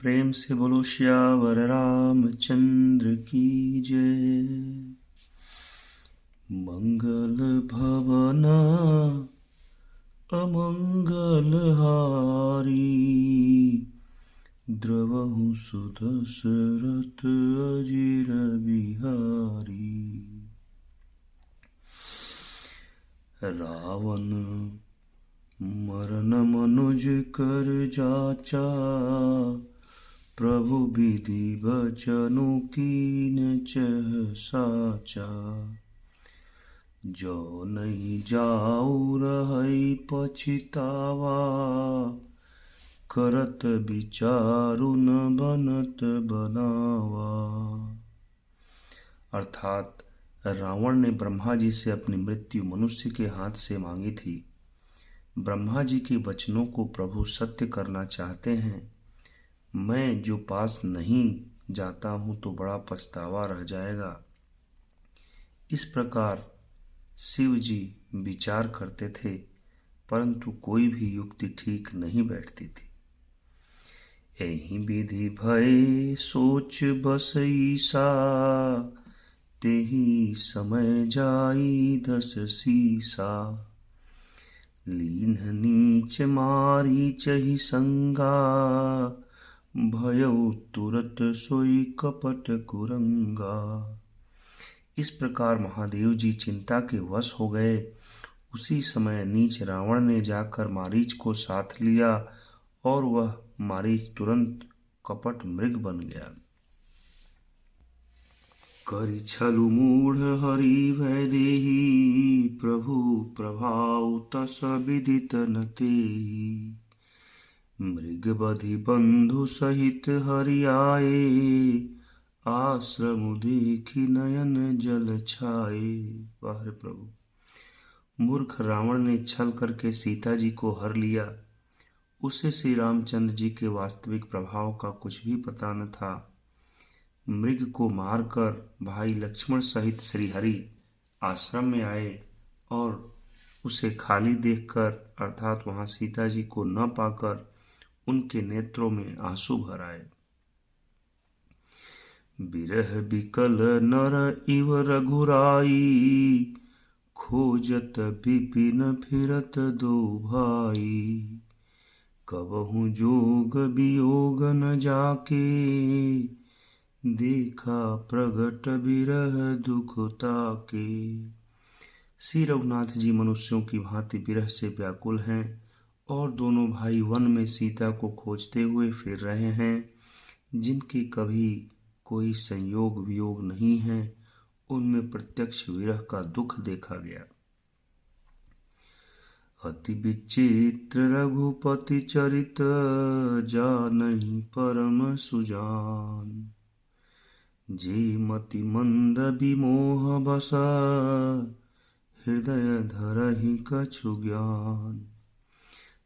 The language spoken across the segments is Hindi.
प्रेम से बोलो श्यावर रामचंद्र की जय। मंगल भवन अमंगल हारी, द्रवहु सुदशरथ अजिर बिहारी। रावण मरन मनुज कर जाचा, प्रभु विधि बचनु कीन चह साचा। जो नहीं जाऊ रहई पछितावा, करत विचारु न बनत बनावा। अर्थात रावण ने ब्रह्मा जी से अपनी मृत्यु मनुष्य के हाथ से मांगी थी। ब्रह्मा जी के वचनों को प्रभु सत्य करना चाहते हैं। मैं जो पास नहीं जाता हूं तो बड़ा पछतावा रह जाएगा। इस प्रकार शिव जी विचार करते थे, परंतु कोई भी युक्ति ठीक नहीं बैठती थी। एहि विधि भय सोच बसईसा, तेहि समय जाई 10 सीसा। लीन्ह नीच मारीच ही संगा, भयउ तुरत सोई कपट कुरंगा। इस प्रकार महादेव जी चिंता के वश हो गए। उसी समय नीच रावण ने जाकर मारीच को साथ लिया और वह मारीच तुरंत कपट मृग बन गया। करि छलु मूढ़ हरि वैदेही, प्रभु प्रभाव तस विदित न तेहि। मृग बधि बंधु सहित हरि आए, आश्रम देखि नयन जल छाए। वाह प्रभु! मूर्ख रावण ने छल करके सीता जी को हर लिया। उसे श्री रामचंद्र जी के वास्तविक प्रभाव का कुछ भी पता न था। मृग को मारकर भाई लक्ष्मण सहित श्री हरि आश्रम में आए और उसे खाली देखकर अर्थात वहां सीता जी को न पाकर उनके नेत्रों में आंसू भर आए। बिरह बिकल नर इव रघुराई, खोजत विपिन फिरत दो भाई। कबहु जोग वियोग न जाके, देखा प्रगट बिरह दुख ताके। श्री रघुनाथ जी मनुष्यों की भांति बिरह से व्याकुल हैं और दोनों भाई वन में सीता को खोजते हुए फिर रहे हैं। जिनके कभी कोई संयोग वियोग नहीं है, उनमें प्रत्यक्ष विरह का दुख देखा गया। अति विचित्र रघुपति चरित, जानहि परम सुजान। जे मति मंद विमोह बस, हृदय धरहि कछु ज्ञान।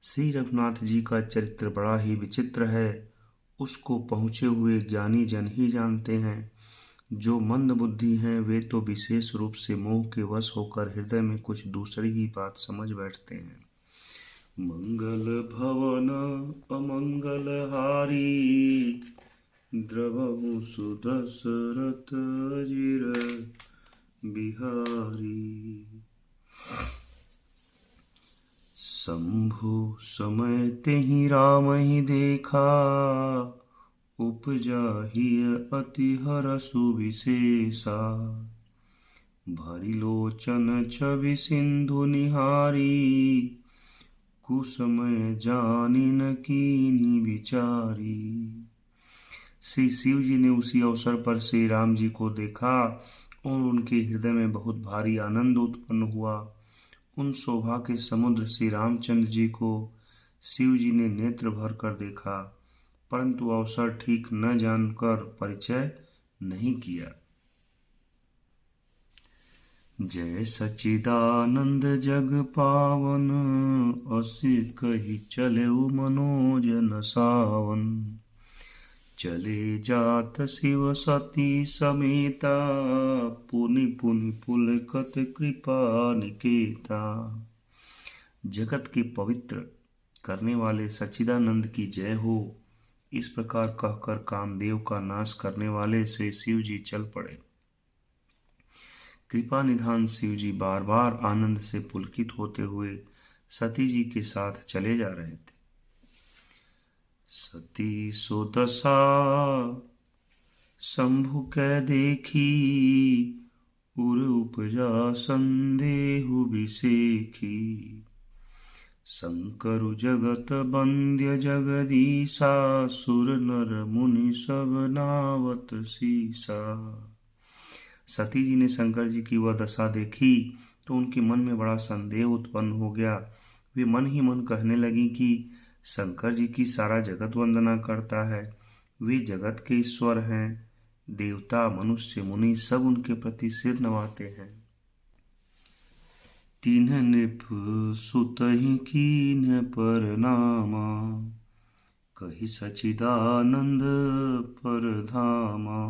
श्री रघुनाथ जी का चरित्र बड़ा ही विचित्र है। उसको पहुँचे हुए ज्ञानी जन ही जानते हैं। जो मंद बुद्धि हैं वे तो विशेष रूप से मोह के वश होकर हृदय में कुछ दूसरी ही बात समझ बैठते हैं। मंगल भवन अमंगल हारी, द्रवहु सुदशरथ अजिर बिहारी। शंभु समय तेहि राम ही देखा, उपजा ही अति हरषु विशेषा। भरी लोचन छवि सिंधु निहारी, कुसमय जानी न कीन्ही विचारी। श्री शिव जी ने उसी अवसर पर श्री राम जी को देखा और उनके हृदय में बहुत भारी आनंद उत्पन्न हुआ। उन शोभा के समुद्र श्री रामचंद्र जी को शिव जी ने नेत्र भर कर देखा, परंतु अवसर ठीक न जानकर परिचय नहीं किया। जय सच्चिदानंद जग पावन, असी कही चलेउ मनोज न सावन। चले जात शिव सती समेता, पुनि पुनि पुलकत कृपा निकेता। जगत के पवित्र करने वाले सच्चिदानंद की जय हो। इस प्रकार कहकर कामदेव का नाश करने वाले से शिव जी चल पड़े। कृपा निधान शिव जी बार बार आनंद से पुलकित होते हुए सती जी के साथ चले जा रहे थे। सती सो दशा शंभु कै देखी, उर उपजा संदेहु विसेखी। शंकरु जगत बंद्य जगदीशा, सुर नर मुनि सब नावत सीसा। सती जी ने शंकर जी की वह दशा देखी तो उनके मन में बड़ा संदेह उत्पन्न हो गया। वे मन ही मन कहने लगी कि शंकर जी की सारा जगत वंदना करता है, वे जगत के ईश्वर हैं। देवता मनुष्य मुनि सब उनके प्रति सिर नवाते हैं। तीन्ह नृप सुतहि कीन्ह परनामा, कहि सचिदानंद परधामा।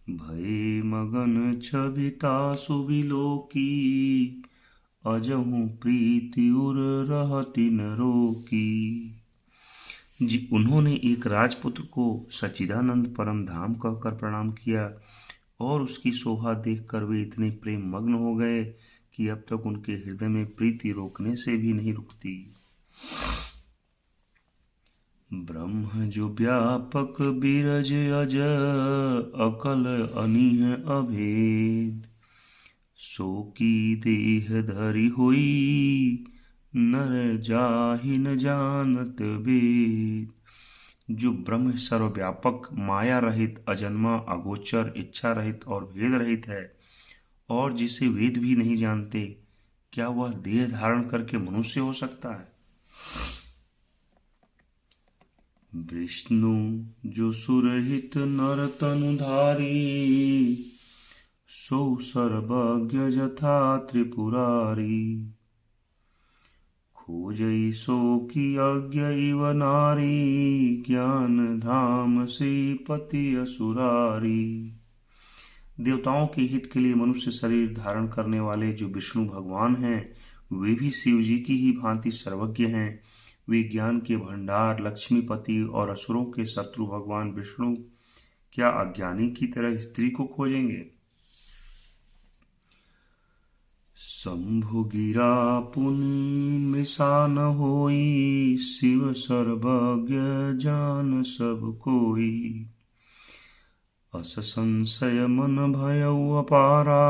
भय मगन छबिता सुबिलोकी, अजहु प्रीति उर रहति न रोकी। जी उन्होंने एक राजपुत्र को सच्चिदानंद परम धाम कहकर प्रणाम किया और उसकी शोभा देखकर वे इतने प्रेम मग्न हो गए कि अब तक उनके हृदय में प्रीति रोकने से भी नहीं रुकती। ब्रह्म जो व्यापक बीरज अज, अकल अनिह अभेद। सो की देह धरि होई, नर जाहि न जानत वेद। जो ब्रह्म सर्वव्यापक माया रहित अजन्मा अगोचर इच्छा रहित और भेद रहित है और जिसे वेद भी नहीं जानते, क्या वह देह धारण करके मनुष्य हो सकता है? विष्णु जो सुरहित नर तनुधारी, सो सर्वज्ञ जथा त्रिपुरारी। खोजई सो की अज्ञ इव नारी, ज्ञान धाम श्रीपति असुरारी। देवताओं के हित के लिए मनुष्य शरीर धारण करने वाले जो विष्णु भगवान हैं, वे भी शिव जी की ही भांति सर्वज्ञ हैं। वे ज्ञान के भंडार लक्ष्मीपति और असुरों के शत्रु भगवान विष्णु क्या अज्ञानी की तरह स्त्री को खोजेंगे? शंभु गिरा पुनि मृषा न होई, शिव सर्वज्ञ जान सब कोई। अस संशय मन भयउ अपारा,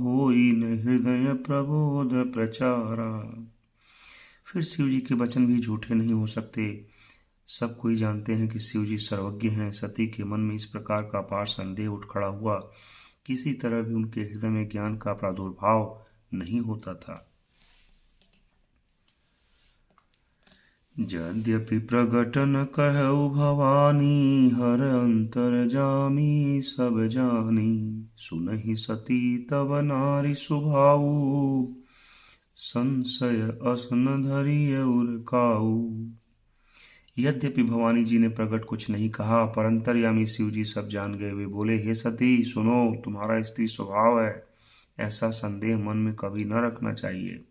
होई न हृदय प्रबोध प्रचारा। फिर शिव जी के वचन भी झूठे नहीं हो सकते। सब कोई जानते हैं कि शिव जी सर्वज्ञ हैं। सती के मन में इस प्रकार का अपार संदेह उठ खड़ा हुआ, किसी तरह भी उनके हृदय में ज्ञान का प्रादुर्भाव नहीं होता था। यद्यपि प्रगट न कहु भवानी, हर अंतर जामी सब जानी। सुनहि सती तब नारी सुभाऊ, संशय असन धरिय उर काऊ। यद्यपि भवानी जी ने प्रकट कुछ नहीं कहा, पर अंतर्यामी शिव जी सब जान गए। वे बोले, हे सती सुनो, तुम्हारा स्त्री स्वभाव है, ऐसा संदेह मन में कभी न रखना चाहिए।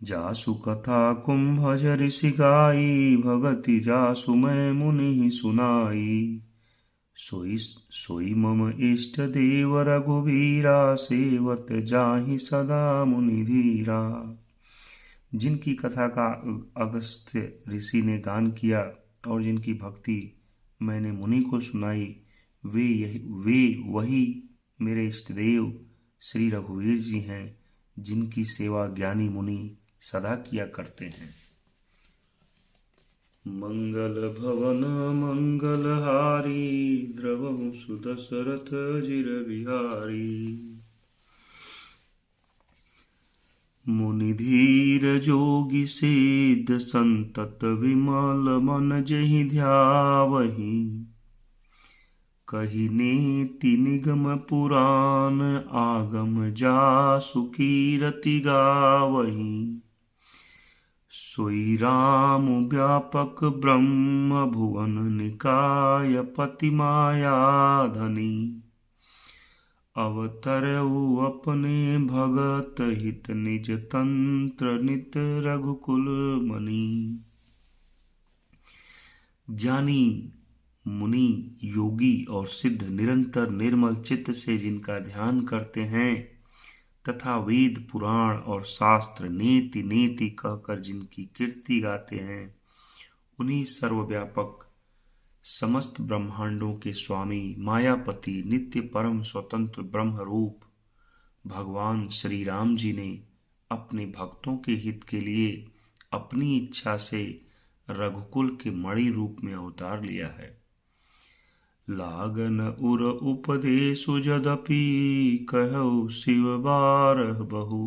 जासु कथा कुंभज ऋषि गाई, भगति जासु मैं मुनि सुनाई। सोई मम इष्ट देव रघुवीरा, सेवत जाहि सदा मुनि धीरा। जिनकी कथा का अगस्त्य ऋषि ने गान किया और जिनकी भक्ति मैंने मुनि को सुनाई, वे वही मेरे इष्ट देव श्री रघुवीर जी हैं, जिनकी सेवा ज्ञानी मुनि सदा किया करते हैं। मंगल भवन मंगलहारी, द्रवहु सुदशरथ जिर बिहारी। मुनि धीर जोगी सिद्ध, संतत विमल मन जहि ध्यावहि। कहि नेति निगम पुराण, आगम जासु कीरति गावहि। सोई राम व्यापक ब्रह्म, भुवन निकाय पति माया धनी। अवतरऊ अपने भगत हित निज तंत्र नित रघुकुल मणि। ज्ञानी मुनि योगी और सिद्ध निरंतर निर्मल चित्त से जिनका ध्यान करते हैं तथा वेद पुराण और शास्त्र नेति नेति कहकर जिनकी कीर्ति गाते हैं, उन्हीं सर्वव्यापक समस्त ब्रह्मांडों के स्वामी मायापति नित्य परम स्वतंत्र ब्रह्म रूप भगवान श्री राम जी ने अपने भक्तों के हित के लिए अपनी इच्छा से रघुकुल के मणि रूप में अवतार लिया है। लागन उर उपदेशु यद्यपि कहु शिव बारह बहु।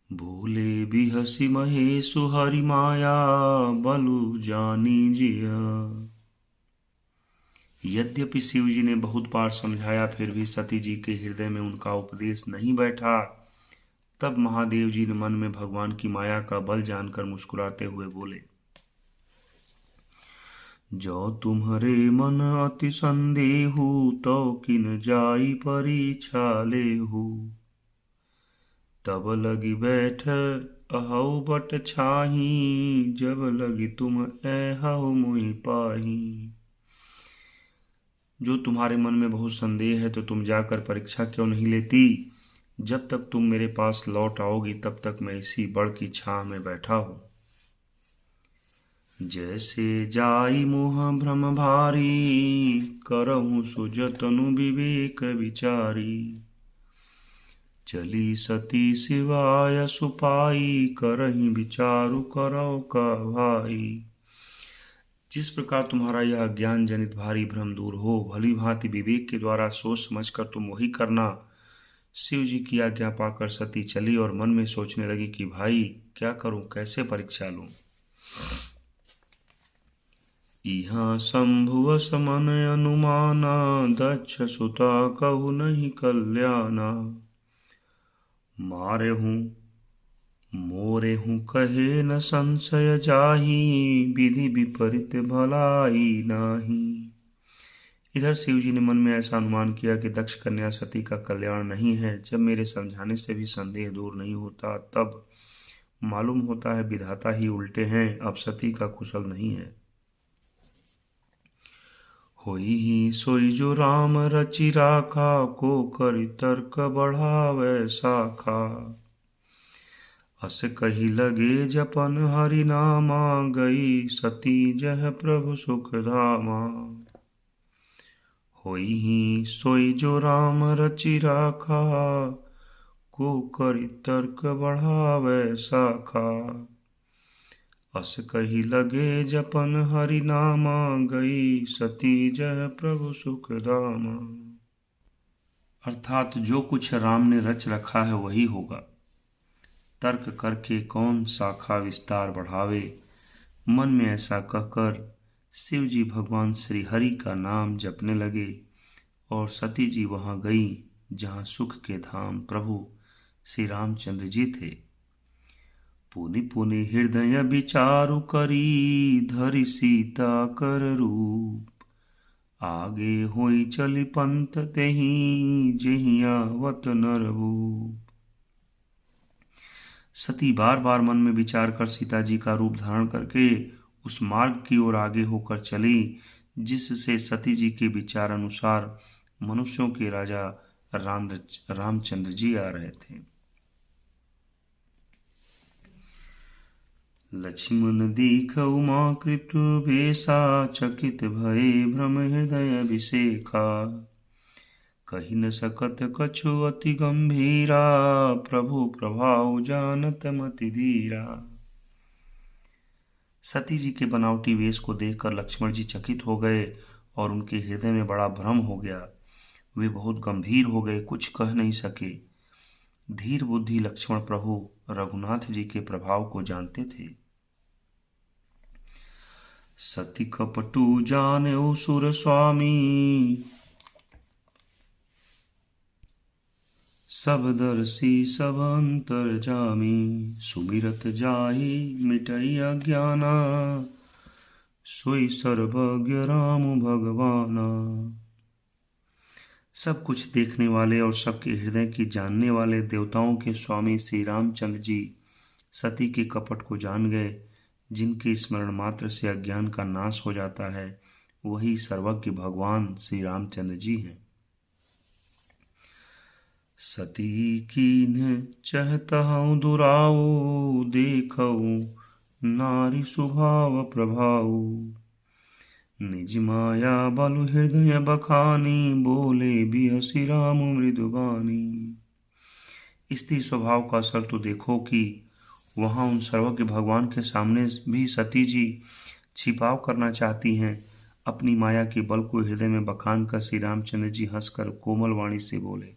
भूले बिहसी महेशु हरि माया बलु जानी जिया। यद्यपि शिव जी ने बहुत बार समझाया फिर भी सती जी के हृदय में उनका उपदेश नहीं बैठा। तब महादेव जी ने मन में भगवान की माया का बल जानकर मुस्कुराते हुए बोले, जो तुम्हारे मन अति संदेहु तो किन जाई परीक्षा लेहु। तब लगी बैठ अहौ बट छाही जब लगी तुम ऐहौ मुहि पाही। जो तुम्हारे मन में बहुत संदेह है तो तुम जाकर परीक्षा क्यों नहीं लेती। जब तक तुम मेरे पास लौट आओगी तब तक मैं इसी बड़ की छाह में बैठा हूं। जैसे जाई मोह भ्रम भारी करहूं सुजतनु विवेक विचारी। चली सती शिवाय सुपाई करही विचारु करो का भाई। जिस प्रकार तुम्हारा यह ज्ञान जनित भारी भ्रम दूर हो, भली भांति विवेक के द्वारा सोच समझकर तुम वही करना। शिव जी की आज्ञा पाकर सती चली और मन में सोचने लगी कि भाई क्या करूं, कैसे परीक्षा लूं। इहाँ शंभु समन अनुमाना दक्ष सुता कहु नहीं कल्याणा। मारे हूं मोरे हूं कहे न संशय जाही विधि विपरीत भलाई नाही। इधर शिव जी ने मन में ऐसा अनुमान किया कि दक्ष कन्या सती का कल्याण नहीं है। जब मेरे समझाने से भी संदेह दूर नहीं होता तब मालूम होता है विधाता ही उल्टे हैं, अब सती का कुशल नहीं है। होई ही सोई जो राम रचि राखा को करि तर्क बढ़ावे शाखा। अस कही लगे जपन हरि नामा गई सती जह प्रभु सुख धामा। होई ही सोई जो राम रचि राखा को करि तर्क बढ़ावे शाखा। अस कही लगे जपन हरि नामा गई सती जह प्रभु सुख धामा। अर्थात जो कुछ राम ने रच रखा है वही होगा। तर्क करके कौन शाखा विस्तार बढ़ावे। मन में ऐसा कहकर शिव जी भगवान श्री हरि का नाम जपने लगे और सती जी वहां गई जहां सुख के धाम प्रभु श्री रामचंद्र जी थे। पुनि पुनि हृदय विचारु करी धरि सीता कर रूप। आगे होई चली पंथ तेहि जेहि आवत नरभूप। सती बार बार मन में विचार कर सीता जी का रूप धारण करके उस मार्ग की ओर आगे होकर चली जिससे सती जी के विचार अनुसार मनुष्यों के राजा रामचंद्र जी आ रहे थे। लक्ष्मण दीख उमा कृत बेसा चकित भये भ्रम हृदय विषेखा। कही न सकत कछु अति गंभीरा प्रभु प्रभाव जानत मति धीरा। सती जी के बनावटी वेश को देखकर लक्ष्मण जी चकित हो गए और उनके हृदय में बड़ा भ्रम हो गया। वे बहुत गंभीर हो गए, कुछ कह नहीं सके। धीर बुद्धि लक्ष्मण प्रभु रघुनाथ जी के प्रभाव को जानते थे। सती कपटु जाने सुर स्वामी सब दर्शी सब अंतर जामी। सुमिरत जाहि मिटई अज्ञाना सोई सर्वज्ञ राम भगवाना। सब कुछ देखने वाले और सबके हृदय की जानने वाले देवताओं के स्वामी श्री रामचंद्र जी सती के कपट को जान गए। जिनके स्मरण मात्र से अज्ञान का नाश हो जाता है, वही सर्वज्ञ भगवान श्री रामचंद्र जी हैं। सती कीन्ह चहतहु दुराऊ, देखऊ नारी स्वभाव प्रभाऊ। निज माया बलु हृदय बखानी, बोले बिहसी राम मृदुबानी। स्त्री स्वभाव का असर तो देखो कि वहां उन सर्वज्ञ भगवान के सामने भी सती जी छिपाव करना चाहती हैं। अपनी माया के बल को हृदय में बखान कर श्री रामचंद्र जी हंसकर कोमल वाणी से बोले,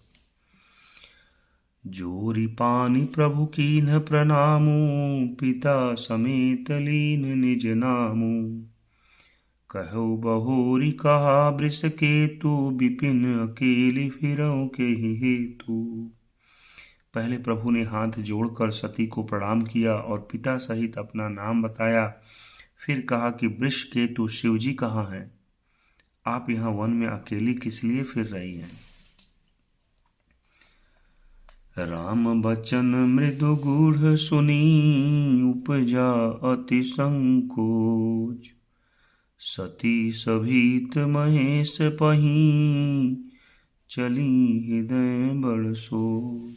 जोरी पानी प्रभु कीन्ह प्रणामू, पिता समेत लीन निज नामू। कहो बहोरी कहा वृष केतु, विपिन अकेली फिरौ के ही हेतु। पहले प्रभु ने हाथ जोड़कर सती को प्रणाम किया और पिता सहित अपना नाम बताया। फिर कहा कि वृष केतु शिव जी कहाँ हैं? आप यहाँ वन में अकेली किस लिए फिर रही हैं? राम बचन मृदु गूढ़ सुनी, उपजा अति संकोच। सती सभीत महेश पही, चली हृदय बड़ सोच।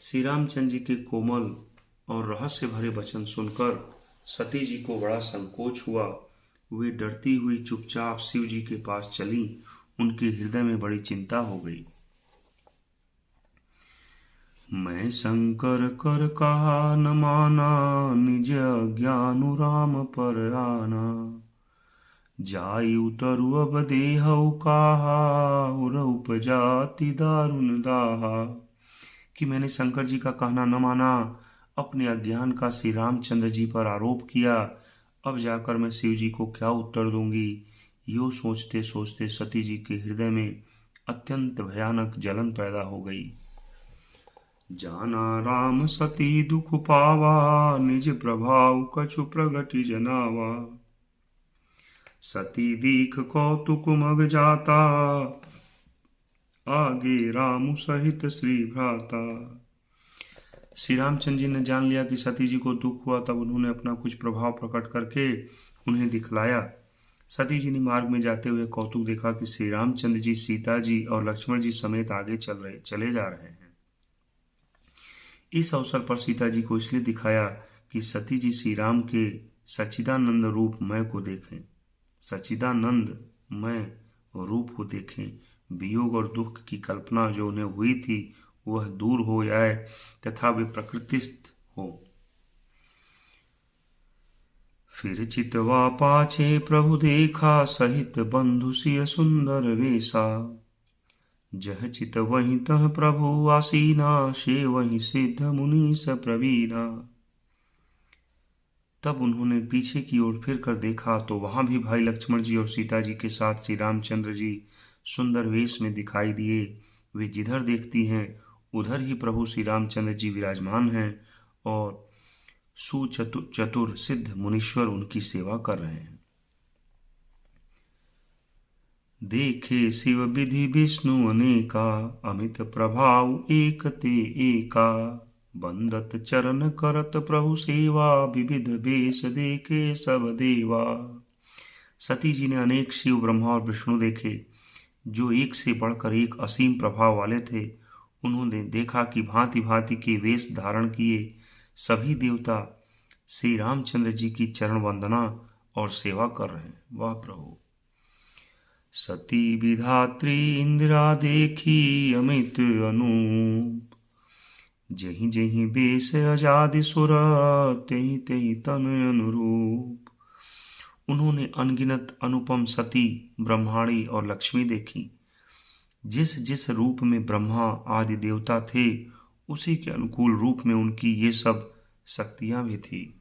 श्री रामचंद्र जी के कोमल और रहस्य भरे वचन सुनकर सती जी को बड़ा संकोच हुआ। वे डरती हुई चुपचाप शिव जी के पास चली। उनके हृदय में बड़ी चिंता हो गई। मैं शंकर कर कहा न माना, निज ज्ञानु राम पर आना। जाई उतरु अब देहु कहा, उर उपजाति दारुण दाहा। कि मैंने शंकर जी का कहना न माना, अपने अज्ञान का श्री रामचंद्र जी पर आरोप किया। अब जाकर मैं शिव जी को क्या उत्तर दूंगी? यो सोचते सोचते सती जी के हृदय में अत्यंत भयानक जलन पैदा हो गई। जाना राम सती दुख पावा, निज प्रभाव कछु प्रगति जनावा। सती दीख कौतुक मग जाता, आगे राम सहित श्री भ्राता। श्री रामचंद्र जी ने जान लिया कि सती जी को दुख हुआ। तब उन्होंने अपना कुछ प्रभाव प्रकट करके उन्हें दिखलाया। सती जी ने मार्ग में जाते हुए कौतुक देखा कि श्री रामचंद्र जी सीता जी और लक्ष्मण जी समेत आगे चले जा रहे हैं। इस अवसर पर सीता जी को इसलिए दिखाया कि सती जी श्री राम के सच्चिदानंद रूप मय को देखें, सच्चिदानंद मय रूप को देखें। वियोग और दुख की कल्पना जो उन्हें हुई थी वह दूर हो जाए तथा वे प्रकृतिस्थ हो। फिर चितवा पाछे प्रभु देखा, सहित बंधु सिय सुंदर वेशा। जह चित वहीं तह प्रभु आसीना, से वहीं सिद्ध मुनि स प्रवीणा। तब उन्होंने पीछे की ओर फिर कर देखा तो वहां भी भाई लक्ष्मण जी और सीता जी के साथ श्री रामचंद्र जी सुंदर वेश में दिखाई दिए। वे जिधर देखती हैं उधर ही प्रभु श्री रामचंद्र जी विराजमान हैं और सुचतुर सिद्ध मुनीश्वर उनकी सेवा कर रहे हैं। देखे शिव विधि विष्णु अनेका, अमित प्रभाव एक ते एका। बंदत चरण करत प्रभु सेवा, विविध वेश देखे सब देवा। सती जी ने अनेक शिव ब्रह्मा और विष्णु देखे जो एक से बढ़कर एक असीम प्रभाव वाले थे। उन्होंने देखा कि भांति भांति के वेश धारण किए सभी देवता श्री रामचंद्र जी की चरण वंदना और सेवा कर रहे हैं। वाह प्रभु! सती विधात्री इंदिरा देखी, अमित अनूप। जहीं जहीं बेस आजाद सुर, तेहि तेहि तन अनुरूप। उन्होंने अनगिनत अनुपम सती, ब्रह्माणी और लक्ष्मी देखी। जिस जिस रूप में ब्रह्मा आदि देवता थे उसी के अनुकूल रूप में उनकी ये सब शक्तियां भी थी।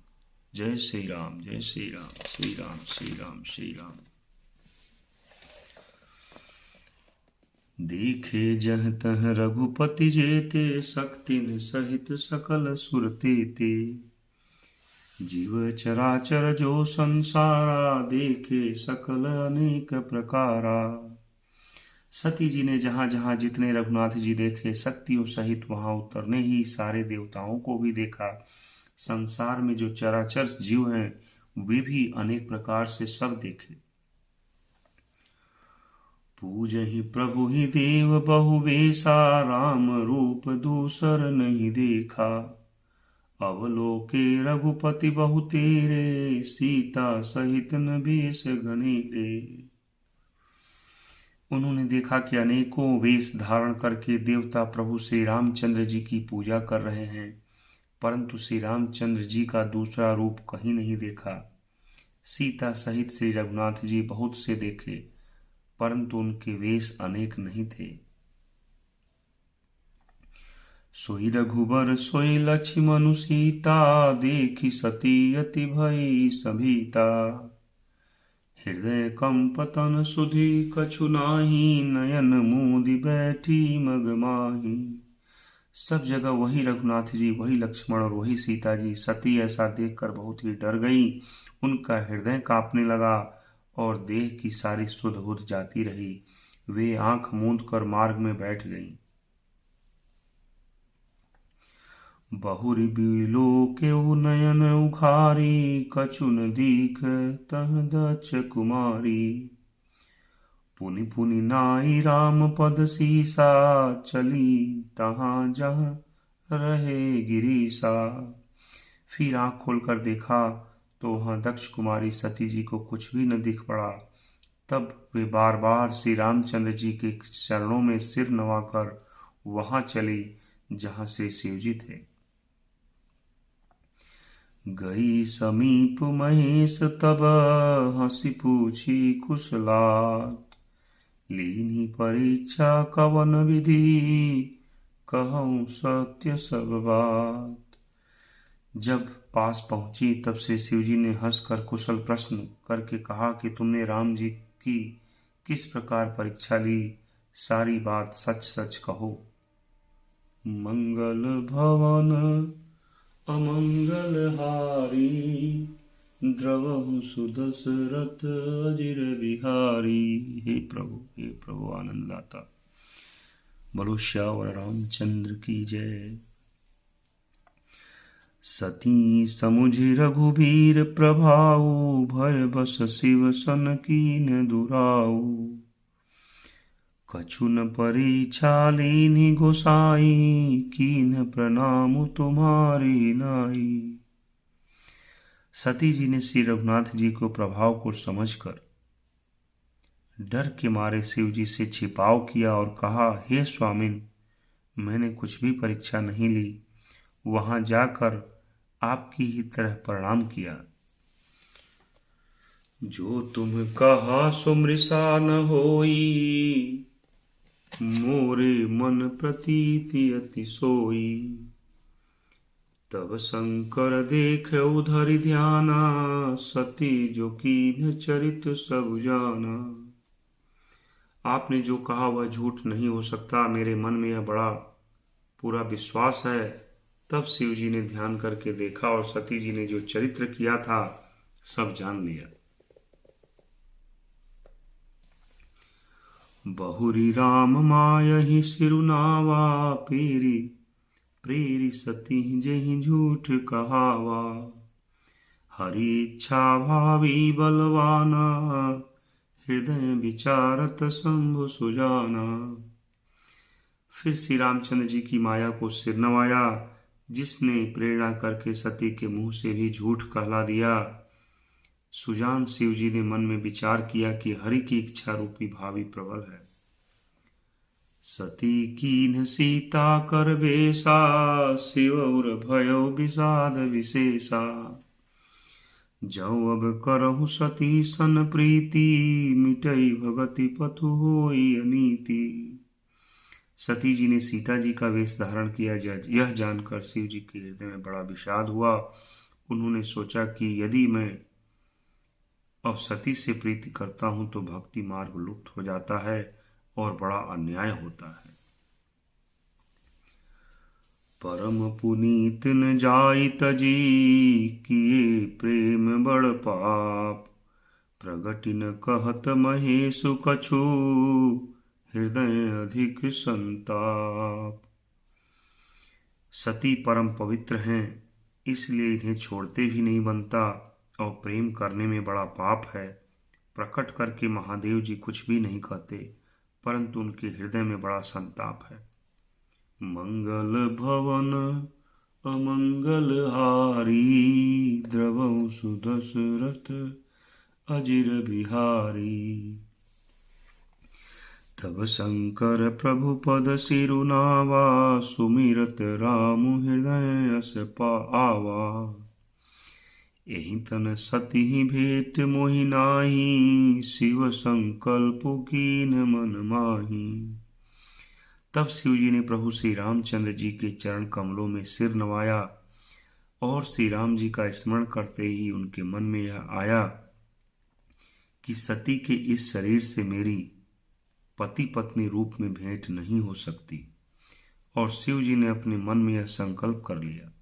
जय श्री राम, जय श्री राम, श्री राम श्री राम श्री राम। देखे जह तह रघुपति जेते, शक्तिन सहित सकल सुर तेते। जीव चराचर जो संसारा, देखे सकल अनेक प्रकारा। सती जी ने जहां जहां जितने रघुनाथ जी देखे, शक्तियों सहित वहां उतरने ही सारे देवताओं को भी देखा। संसार में जो चराचर जीव हैं वे भी अनेक प्रकार से सब देखे। पूजहि प्रभु ही देव बहु बेसा, राम रूप दूसर नहीं देखा। अवलोके रघुपति बहु तेरे, सीता सहित न बेस घनेरे। उन्होंने देखा कि अनेकों वेश धारण करके देवता प्रभु श्री रामचंद्र जी की पूजा कर रहे हैं, परंतु श्री रामचंद्र जी का दूसरा रूप कहीं नहीं देखा। सीता सहित श्री रघुनाथ जी बहुत से देखे, परंतु उनके वेश अनेक नहीं थे। सोई रघुबर सोई लक्ष्मण सीता, देखी सती अति भई सभीता। हृदय कंपतन सुधि कछु नाही, नयन मूदि बैठी मगमाही। सब जगह वही रघुनाथ जी, वही लक्ष्मण और वही सीता जी। सती ऐसा देखकर बहुत ही डर गई, उनका हृदय कांपने लगा और देह की सारी सुध बुध जाती रही। वे आंख मूंद कर मार्ग में बैठ गईं। बहुरी बिलोकेउ नयन उघारी, कछु न दीख तह दक्ष कुमारी। पुनि पुनि नाई राम पद सीसा, चली तहाँ जहाँ रहे गिरीसा। फिर आंख खोलकर देखा तो वहाँ दक्ष कुमारी सती जी को कुछ भी न दिख पड़ा। तब वे बार बार श्री रामचंद्र जी के चरणों में सिर नवाकर वहां चली जहां से शिव जी थे। गई समीप महेश तब, हंसी पूछी कुशलात। लीनी परीक्षा कवन विधि, कहूँ सत्य सब बात। जब पास पहुंची तब से शिवजी ने हंसकर कुशल प्रश्न करके कहा कि तुमने राम जी की किस प्रकार परीक्षा ली, सारी बात सच सच कहो। मंगल भवन अमंगल हारी, द्रवहु सुदशरथ अजिर बिहारी। हे प्रभु आनंद लाता, बोलो श्यावर रामचंद्र की जय। सती समुझि रघुबीर प्रभाऊ, भय बस शिव सन कीन दुराऊ। कछु न परीक्षा लीन्हि गोसाई, कीन प्रणाम तुम्हारी नाई। सती जी ने श्री रघुनाथ जी को प्रभाव को समझकर डर के मारे शिव जी से छिपाव किया और कहा, हे स्वामिन, मैंने कुछ भी परीक्षा नहीं ली। वहां जाकर आपकी ही तरह प्रणाम किया। जो तुम कहा सो मृषा न होई, मोरे मन प्रतीति अति सोई। तब शंकर देख उधरि ध्याना, सती जो कीन्ह चरित सब जाना। आपने जो कहा वह झूठ नहीं हो सकता, मेरे मन में यह बड़ा पूरा विश्वास है। तब शिव जी ने ध्यान करके देखा और सती जी ने जो चरित्र किया था सब जान लिया। बहुरी राम मायहि सिरुनावा, पेरी प्रेरी सती जेहि झूठ कहावा। हरि इच्छा भावी बलवाना, हृदय विचारत शंभु सुजाना। फिर श्री रामचंद्र जी की माया को सिर नवाया, जिसने प्रेरणा करके सती के मुंह से भी झूठ कहला दिया। सुजान शिव जी ने मन में विचार किया कि हरि की इच्छा रूपी भावी प्रबल है। सती कीन्ह सीता कर बेसा, शिव उर भयो विषाद विशेषा। जौ अब करहु सती सन प्रीति, मिटई भगति पथु होई अनीति। सती जी ने सीता जी का वेश धारण किया। यह जानकर शिव जी के हृदय में बड़ा विषाद हुआ। उन्होंने सोचा कि यदि मैं अब सती से प्रीति करता हूं तो भक्ति मार्ग लुप्त हो जाता है और बड़ा अन्याय होता है। परम पुनीत न जाई तजी, किए प्रेम बड़ पाप। प्रगति न कहत महेशु कछु, हृदय अधिक संताप। सती परम पवित्र हैं, इसलिए इन्हें छोड़ते भी नहीं बनता, और प्रेम करने में बड़ा पाप है। प्रकट करके महादेव जी कुछ भी नहीं कहते, परंतु उनके हृदय में बड़ा संताप है। मंगल भवन अमंगल हारी, द्रवहु सुदशरथ अजिर बिहारी। तब शंकर प्रभु पद सिरुनावा, सुमिरत राम हृदय अस पावा। एहि तन सती भेंट मोहि नाही, शिव संकल्प कीन मन माही। तब शिव जी ने प्रभु श्री रामचंद्र जी के चरण कमलों में सिर नवाया, और श्री राम जी का स्मरण करते ही उनके मन में यह आया कि सती के इस शरीर से मेरी पति पत्नी रूप में भेंट नहीं हो सकती। और शिव जी ने अपने मन में यह संकल्प कर लिया।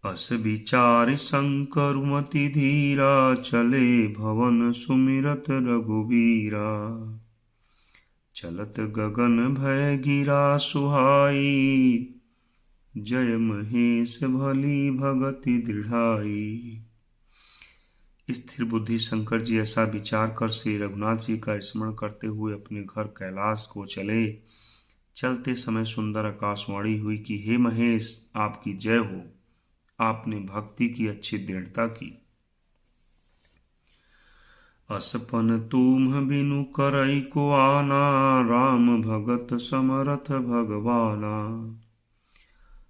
अस विचार शंकरुमति धीरा, चले भवन सुमिरत रघुवीरा। चलत गगन भय गिरा सुहाई, जय महेश भली भगति दृढ़ाई। स्थिर बुद्धि शंकर जी ऐसा विचार कर श्री रघुनाथ जी का स्मरण करते हुए अपने घर कैलाश को चले। चलते समय सुंदर आकाशवाणी हुई कि हे महेश, आपकी जय हो, आपने भक्ति की अच्छी दृढ़ता की। असपन तुम बिनु करई को आना, राम भगत समरथ भगवाना।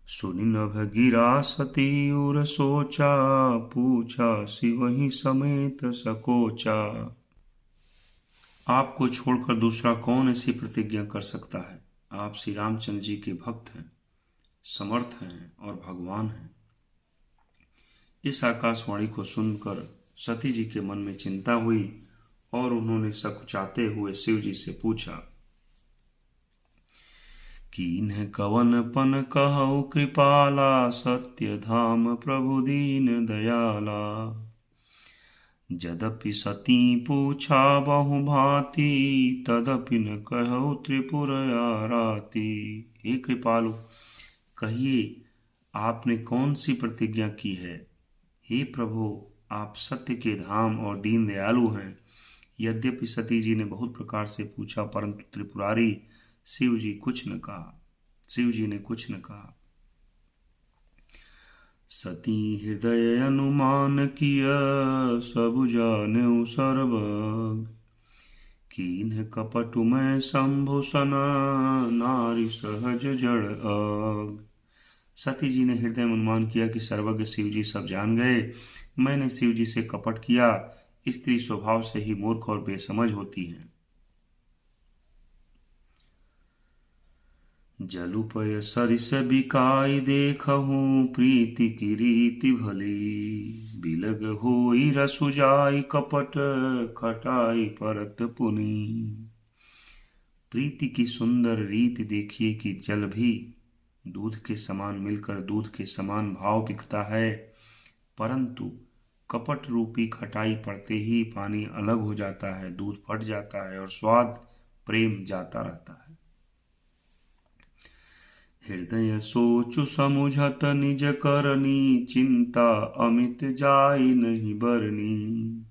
सुनि नभ गिरा सती उर सोचा, पूछा शिवहि समेत सकोचा। आपको छोड़कर दूसरा कौन ऐसी प्रतिज्ञा कर सकता है? आप श्री रामचंद्र जी के भक्त हैं, समर्थ हैं और भगवान हैं। इस आकाशवाणी को सुनकर सती जी के मन में चिंता हुई, और उन्होंने सकुचाते हुए शिव जी से पूछा कि इन्हें कवन पन कहु कृपाला, सत्य धाम प्रभु दीन दयाला। यद्यपि सती पूछा बहु भांति, तदपि न कहु त्रिपुर आराती। हे कृपालु, कहिए आपने कौन सी प्रतिज्ञा की है? हे प्रभु, आप सत्य के धाम और दीन दयालु हैं। यद्यपि सती जी ने बहुत प्रकार से पूछा, परंतु त्रिपुरारी शिव जी ने कुछ न कहा। सती हृदय अनुमान किया, सब जाने सर्वज्ञ। कीन्ह कपटु मैं शंभु सना, नारी सहज जड़ अग। सती जी ने हृदय में अनुमान किया कि सर्वज्ञ शिव जी सब जान गए। मैंने शिव जी से कपट किया। स्त्री स्वभाव से ही मूर्ख और बेसमझ होती हैं। जलुपय सरिस बिकाई देखहूँ, प्रीति की रीति भली। बिलग होई रसु जाई, कपट खटाई परत पुनी। प्रीति की सुंदर रीति देखिए कि जल भी दूध के समान मिलकर दूध के समान भाव बिकता है, परंतु कपट रूपी खटाई पड़ते ही पानी अलग हो जाता है, दूध फट जाता है और स्वाद प्रेम जाता रहता है। हृदय सोचु समुझत निज करनी, चिंता अमित जाई नहीं बरनी।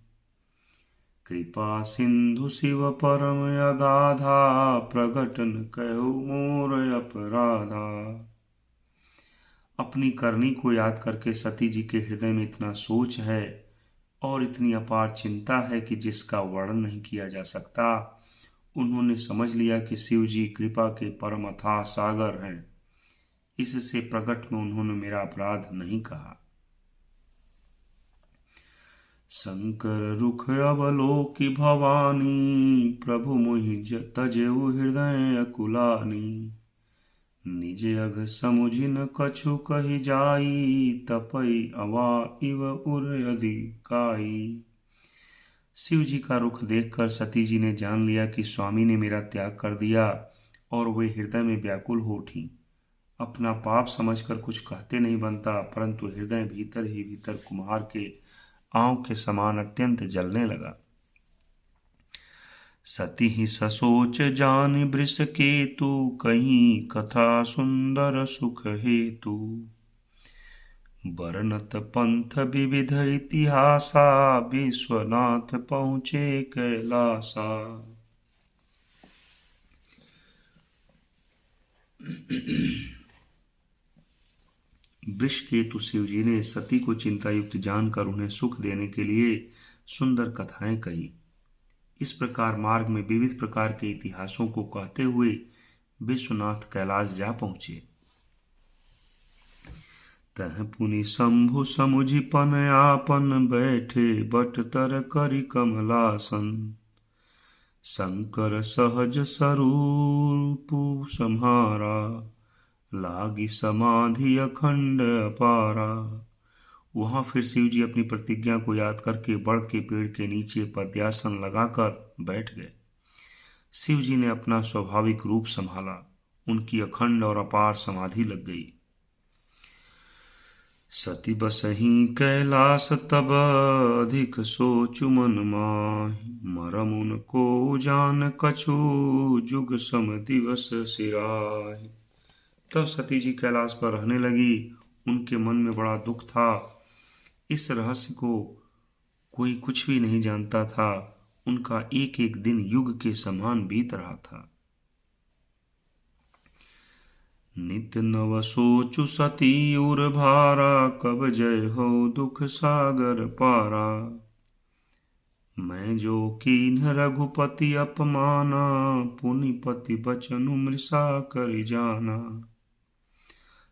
कृपा सिंधु शिव परम अगाधा, प्रगटन कहु मोर अपराधा। अपनी करनी को याद करके सती जी के हृदय में इतना सोच है और इतनी अपार चिंता है कि जिसका वर्णन नहीं किया जा सकता। उन्होंने समझ लिया कि शिव जी कृपा के परम अथाह सागर हैं, इससे प्रकट में उन्होंने मेरा अपराध नहीं कहा। शंकर रुख अवलोकि भवानी, प्रभु मोहि तजेउ हृदय अकुलानी। निज अघ समुझि न कछु कहि जाई, तपई अवा इव उर अधिकाई। शिव जी का रुख देखकर सती जी ने जान लिया कि स्वामी ने मेरा त्याग कर दिया, और वे हृदय में व्याकुल हो उठी। अपना पाप समझकर कुछ कहते नहीं बनता, परंतु हृदय भीतर ही भीतर कुम्हार के आंव के समान अत्यंत जलने लगा। सती ही ससोच जान वृष केतु, कहीं कथा सुंदर सुख हेतु। बरनत पंथ विविध इतिहासा, विश्वनाथ पहुँचे कैलासा। वृषकेतु शिव जी ने सती को चिंतायुक्त जानकर उन्हें सुख देने के लिए सुंदर कथाएं कही। इस प्रकार मार्ग में विविध प्रकार के इतिहासों को कहते हुए विश्वनाथ कैलाश जा पहुंचे। तह पुनि शंभु समुझि पन आपन, बैठे बट तर करि कमलासन। शंकर सहज स्वरूप सम्हारा, लागी समाधि अखंड अपारा। वहां फिर शिव जी अपनी प्रतिज्ञा को याद करके बड़ के पेड़ के नीचे पद्यासन लगाकर बैठ गए। शिव जी ने अपना स्वाभाविक रूप संभाला, उनकी अखंड और अपार समाधि लग गई। सती बसहि कैलास तब, अधिक सोचु मन माहि। मरम उनको जान कछु, जुग सम दिवस सिराहि। तब सती जी कैलाश पर रहने लगी। उनके मन में बड़ा दुख था। इस रहस्य को कोई कुछ भी नहीं जानता था। उनका एक एक दिन युग के समान बीत रहा था। नित नव सोचु सती उर भारा, कब जय हो दुख सागर पारा। मैं जो कीन्ह रघुपति अपमाना, पुनिपति बचनु मृषा कर जाना।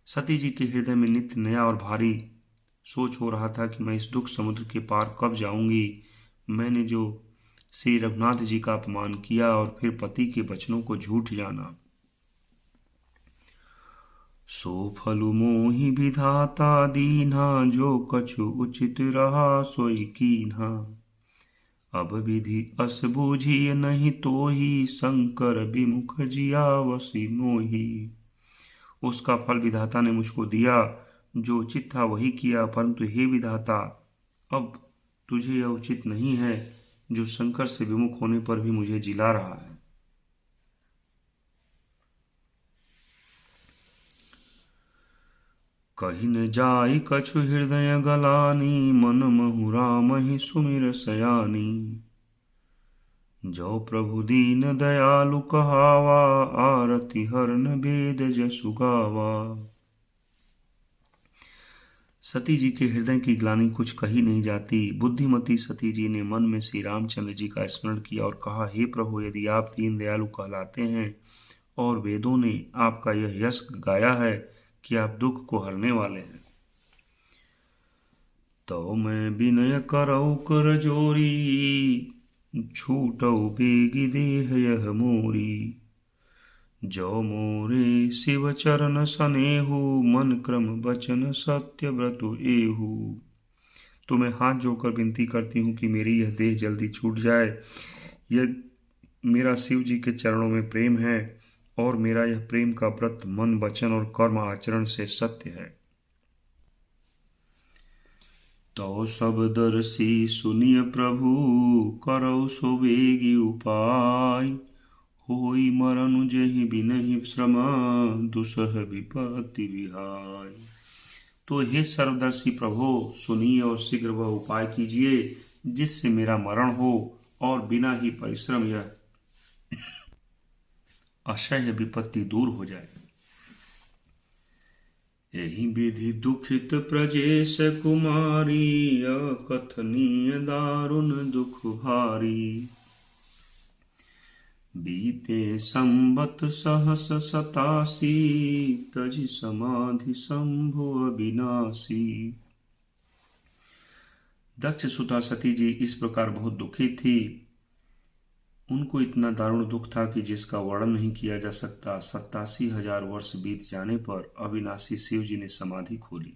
सती जी के हृदय में नित्य नया और भारी सोच हो रहा था कि मैं इस दुख समुद्र के पार कब जाऊंगी। मैंने जो श्री रघुनाथ जी का अपमान किया और फिर पति के वचनों को झूठ जाना, सो फलु मोहि विधाता दीन्हा। जो कछु उचित रहा सोई कीन्हा। अब विधि अस बूझी नहीं तोहि, शंकर विमुख जियावसि मोहि। उसका फल विधाता ने मुझको दिया, जो उचित था वही किया, परंतु हे विधाता, अब तुझे यह उचित नहीं है जो शंकर से विमुख होने पर भी मुझे जिला रहा है। कहि न जाई कछु हृदय गलानी, मन महु राम ही सुमिर सयानी। जो प्रभु दीन दयालु कहावा, आरति हरन वेद जसु गावा। सती जी के हृदय की ग्लानि कुछ कही नहीं जाती। बुद्धिमती सती जी ने मन में श्री रामचंद्र जी का स्मरण किया और कहा, हे प्रभु, यदि आप दीन दयालु कहलाते हैं और वेदों ने आपका यह यश गाया है कि आप दुख को हरने वाले हैं, तो मैं विनय करऊ कर जोरी। छूटऊ बेगी देह यह मोरी। जो मोरे शिव चरण सनेहु, मन क्रम बचन सत्य व्रतु एहु। तो मैं हाथ जोड़कर विनती करती हूँ कि मेरी यह देह जल्दी छूट जाए। यह मेरा शिव जी के चरणों में प्रेम है और मेरा यह प्रेम का व्रत मन वचन और कर्म आचरण से सत्य है। तो सब दर्शी सुनिय प्रभु, करौ सो बेगी उपाय। होई मरनु जेहि बिनहि श्रम, दुसह विपत्ति विहाय। तो हे सर्वदर्शी प्रभु, सुनिए और शीघ्र वह उपाय कीजिए जिससे मेरा मरण हो और बिना ही परिश्रम यह असह्य विपत्ति दूर हो जाए। यही विधि दुखित प्रजेश कुमारी, अकथनीय दारुण दुख भारी। बीते संबत सहस 87, तजि समाधि शंभु अविनाशी। दक्ष सुता सती जी इस प्रकार बहुत दुखी थी। उनको इतना दारुण दुख था कि जिसका वर्णन नहीं किया जा सकता। 87,000 वर्ष बीत जाने पर अविनाशी शिव जी ने समाधि खोली।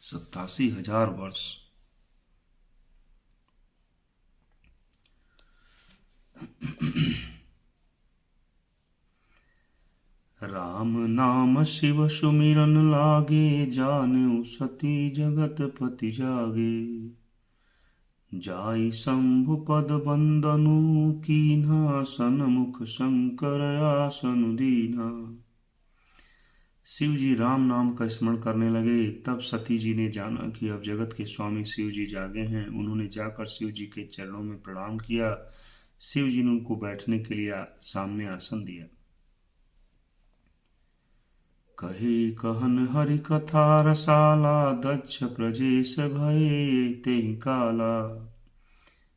87,000 वर्ष। राम नाम शिव सुमिरन लागे, जानेउ सती जगत पति जागे। जाई शंभु पद बंदनु, कीन्हा सन्मुख शंकर आसनु दीन्हा। शिव जी राम नाम का स्मरण करने लगे। तब सती जी ने जाना कि अब जगत के स्वामी शिव जी जागे हैं। उन्होंने जाकर शिव जी के चरणों में प्रणाम किया। शिव जी ने उनको बैठने के लिए सामने आसन दिया। कहे कहन हरि कथा रसाला, दक्ष प्रजेश भये तेहि काला।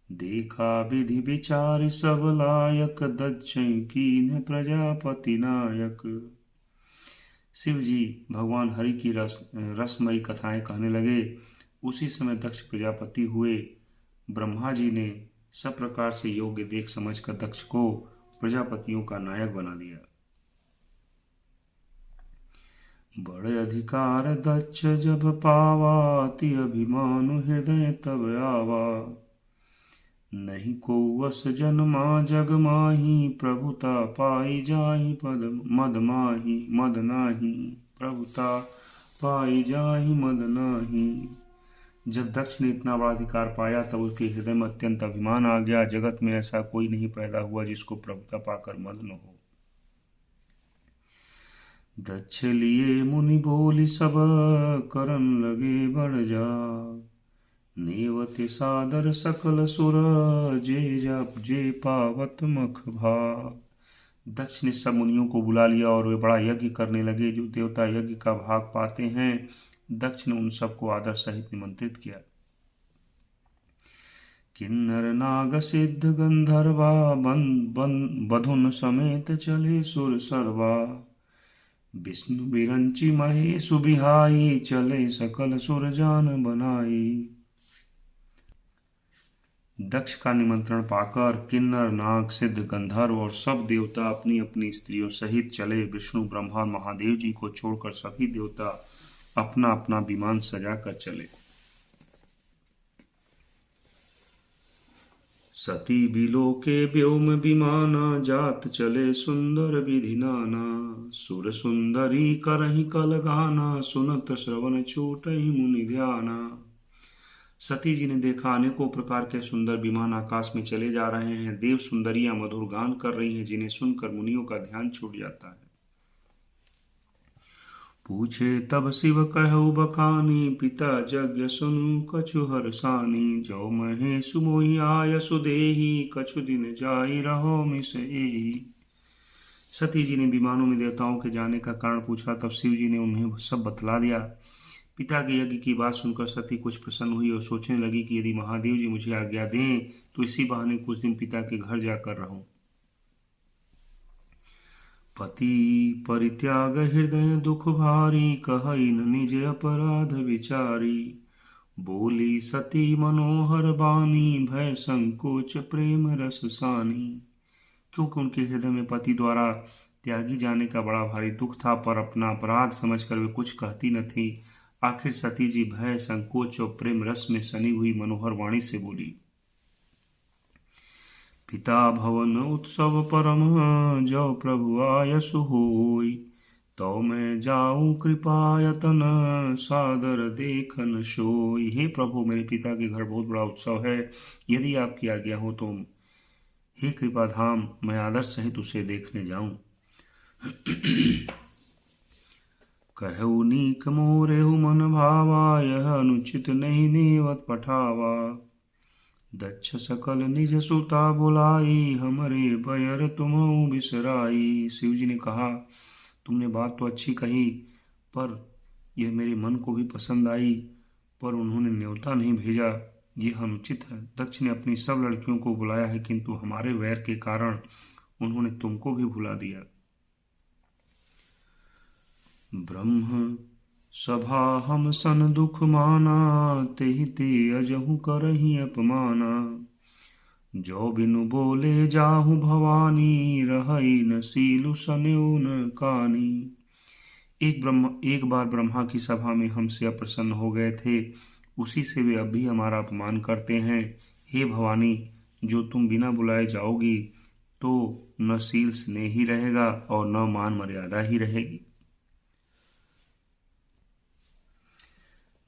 देखा विधि विचार सब लायक, दक्ष कीन्ह प्रजापति नायक। शिव जी भगवान हरि की रसमयी कथाएं कहने लगे। उसी समय दक्ष प्रजापति हुए। ब्रह्मा जी ने सब प्रकार से योग्य देख समझकर दक्ष को प्रजापतियों का नायक बना दिया। बड़े अधिकार दक्ष जब पावा, ति अभिमानु हृदय तब आवा। नहीं को वस जन्मा जग माही, प्रभुता पाई जाहि पद मद माही मद नाही। प्रभुता पाई जाहि मद नाही। जब दक्ष ने इतना बड़ा अधिकार पाया तब उसके हृदय में अत्यंत अभिमान आ गया। जगत में ऐसा कोई नहीं पैदा हुआ जिसको प्रभुता पाकर मद न हो। दक्ष लिए मुनि बोली सब, करन लगे बढ़ जा। नेवति सादर सकल सुर, जे जप जे पावत मख भाग। दक्ष ने सब मुनियों को बुला लिया और वे बड़ा यज्ञ करने लगे। जो देवता यज्ञ का भाग पाते हैं, दक्ष ने उन सबको आदर सहित निमंत्रित किया। किन्नर नाग सिद्ध गंधर्वा, बधुन समेत चले सुर सर्वा। विष्णु बिरंची महेशु बिहाई, चले सकल सुर जान बनाई। दक्ष का निमंत्रण पाकर किन्नर नाग सिद्ध गंधर्व और सब देवता अपनी अपनी स्त्रियों सहित चले। विष्णु ब्रह्मा महादेव जी को छोड़कर सभी देवता अपना अपना विमान सजाकर चले। सती बिलोके व्योम विमाना, जात चले सुंदर विधि नाना। सुर सुंदरी करहि कल गाना, सुनत श्रवण छूटहि मुनि ध्याना। सती जी ने देखा अनेकों प्रकार के सुंदर विमान आकाश में चले जा रहे हैं। देव सुंदरियां मधुर गान कर रही हैं, जिन्हें सुनकर मुनियों का ध्यान छूट जाता है। पूछे तब शिव कहु बखानी, पिता यज्ञ सुनु कछु हरसानी। जो महेशु मोहि आयसु देहि, कछु दिन जाई रहो मिस एहि। सती जी ने विमानों में देवताओं के जाने का कारण पूछा। तब शिव जी ने उन्हें सब बतला दिया। पिता के यज्ञ की बात सुनकर सती कुछ प्रसन्न हुई और सोचने लगी कि यदि महादेव जी मुझे आज्ञा दें तो इसी बहाने कुछ दिन पिता के घर जाकर रहूं। पति परित्याग हृदय दुख भारी, कहई न निज अपराध विचारी। बोली सती मनोहर बानी, भय संकोच प्रेम रस सानी। क्योंकि उनके हृदय में पति द्वारा त्यागी जाने का बड़ा भारी दुख था, पर अपना अपराध समझकर वे कुछ कहती न थी। आखिर सती जी भय संकोच और प्रेम रस में सनी हुई मनोहर वाणी से बोली। पिता भवन उत्सव परम, जो प्रभु आयसु होई। तो मैं जाऊं कृपायतन, सादर देखन सोई। हे प्रभु, मेरे पिता के घर बहुत बड़ा उत्सव है। यदि आपकी आज्ञा हो तो हे कृपाधाम, मैं आदर सहित उसे देखने जाऊं। कहु नीक मोरेहु मन भावा, यह अनुचित नहीं नेवत पठावा। दक्ष सकल निज सुता बुलाई, हमरे बयर तुमहु बिसराई। शिव जी ने कहा, तुमने बात तो अच्छी कही, पर यह मेरे मन को भी पसंद आई, पर उन्होंने न्योता नहीं भेजा, यह अनुचित है। दक्ष ने अपनी सब लड़कियों को बुलाया है, किंतु हमारे वैर के कारण उन्होंने तुमको भी भुला दिया। ब्रह्म सभा हम सन दुख माना, तेहि ते अजहु करहि अपमाना। जो बिनु बोले जाहु भवानी, रहई न सीलु सन्यो न कानी। एक बार ब्रह्मा की सभा में हमसे अप्रसन्न हो गए थे, उसी से वे अब भी हमारा अपमान करते हैं। हे भवानी, जो तुम बिना बुलाए जाओगी तो न शील स्नेह ही रहेगा और न मान मर्यादा ही रहेगी।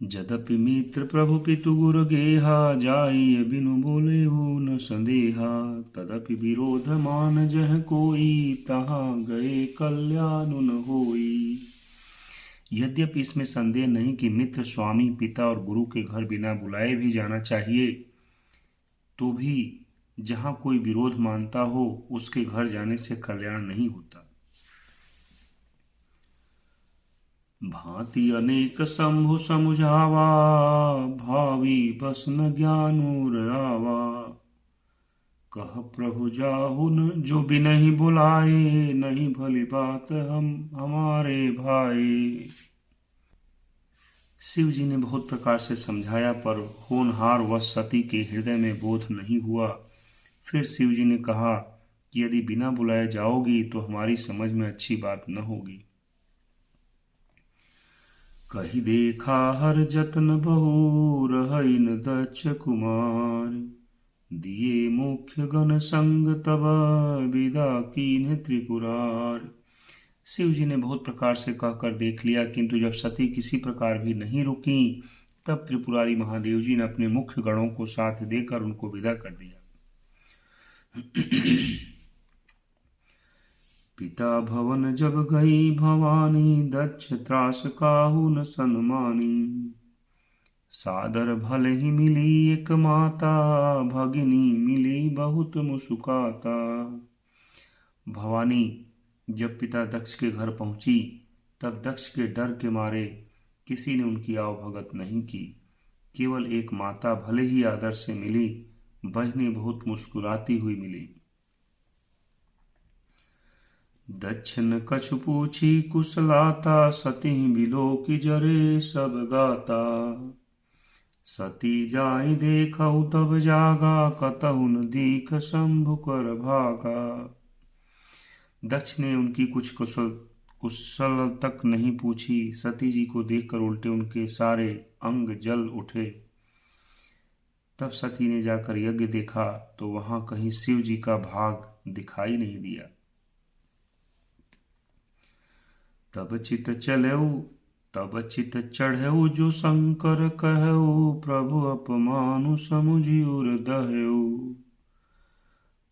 जदपि मित्र प्रभु पितु गुरु गेहा, जाइए बिनु बोले हो न संदेहा। तदपि विरोध मान जह कोई, तहाँ गए कल्याण न होई। यद्यपि इसमें संदेह नहीं कि मित्र, स्वामी, पिता और गुरु के घर बिना बुलाए भी जाना चाहिए, तो भी जहाँ कोई विरोध मानता हो उसके घर जाने से कल्याण नहीं होता। भांति अनेक शंभु समुझावा, भावी बस न ज्ञानूर आवा। कह प्रभु जाहुन जो भी नहीं बुलाए, नहीं भली बात हमारे भाई। शिव जी ने बहुत प्रकार से समझाया, पर होनहार व सती के हृदय में बोध नहीं हुआ। फिर शिव जी ने कहा कि यदि बिना बुलाए जाओगी तो हमारी समझ में अच्छी बात न होगी। कही देखा हर जतन बहु, रहई न दक्ष कुमार। दिए मुख्य गण संग तब, विदा कीन्ह त्रिपुरार। शिव जी ने बहुत प्रकार से कहकर देख लिया, किंतु जब सती किसी प्रकार भी नहीं रुकी, तब त्रिपुरारी महादेव जी ने अपने मुख्य गणों को साथ देकर उनको विदा कर दिया। पिता भवन जब गई भवानी, दक्ष त्रास काहू न सन्मानी। सादर भले ही मिली एक माता, भगिनी मिली बहुत मुस्कुराता। भवानी जब पिता दक्ष के घर पहुंची, तब दक्ष के डर के मारे किसी ने उनकी आवभगत नहीं की। केवल एक माता भले ही आदर से मिली, बहने बहुत मुस्कुराती हुई मिली। दक्ष न कछु पूछी कुशलाता, सती बिलो की जरे सब गाता। सती जाई देखऊ तब जागा, कतहु न दीख शंभु कर भागा। दक्ष ने उनकी कुछ कुशल तक नहीं पूछी। सती जी को देखकर उल्टे उनके सारे अंग जल उठे। तब सती ने जाकर यज्ञ देखा तो वहां कहीं शिव जी का भाग दिखाई नहीं दिया। तब चित चढ़ेऊ जो शंकर कहऊ, प्रभु अपमानु समुझि उर दहेऊ।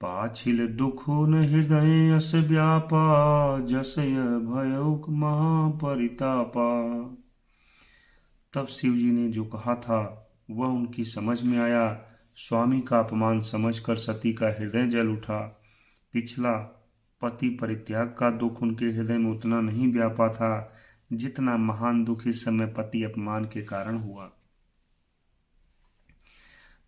पाछिल दुखो न हृदय अस व्यापा, जसय भयऊ महापरितापा। तब शिव जी ने जो कहा था वह उनकी समझ में आया। स्वामी का अपमान समझकर सती का हृदय जल उठा। पिछला पति परित्याग का दुख उनके हृदय में उतना नहीं व्यापा था जितना महान दुख इस समय पति अपमान के कारण हुआ।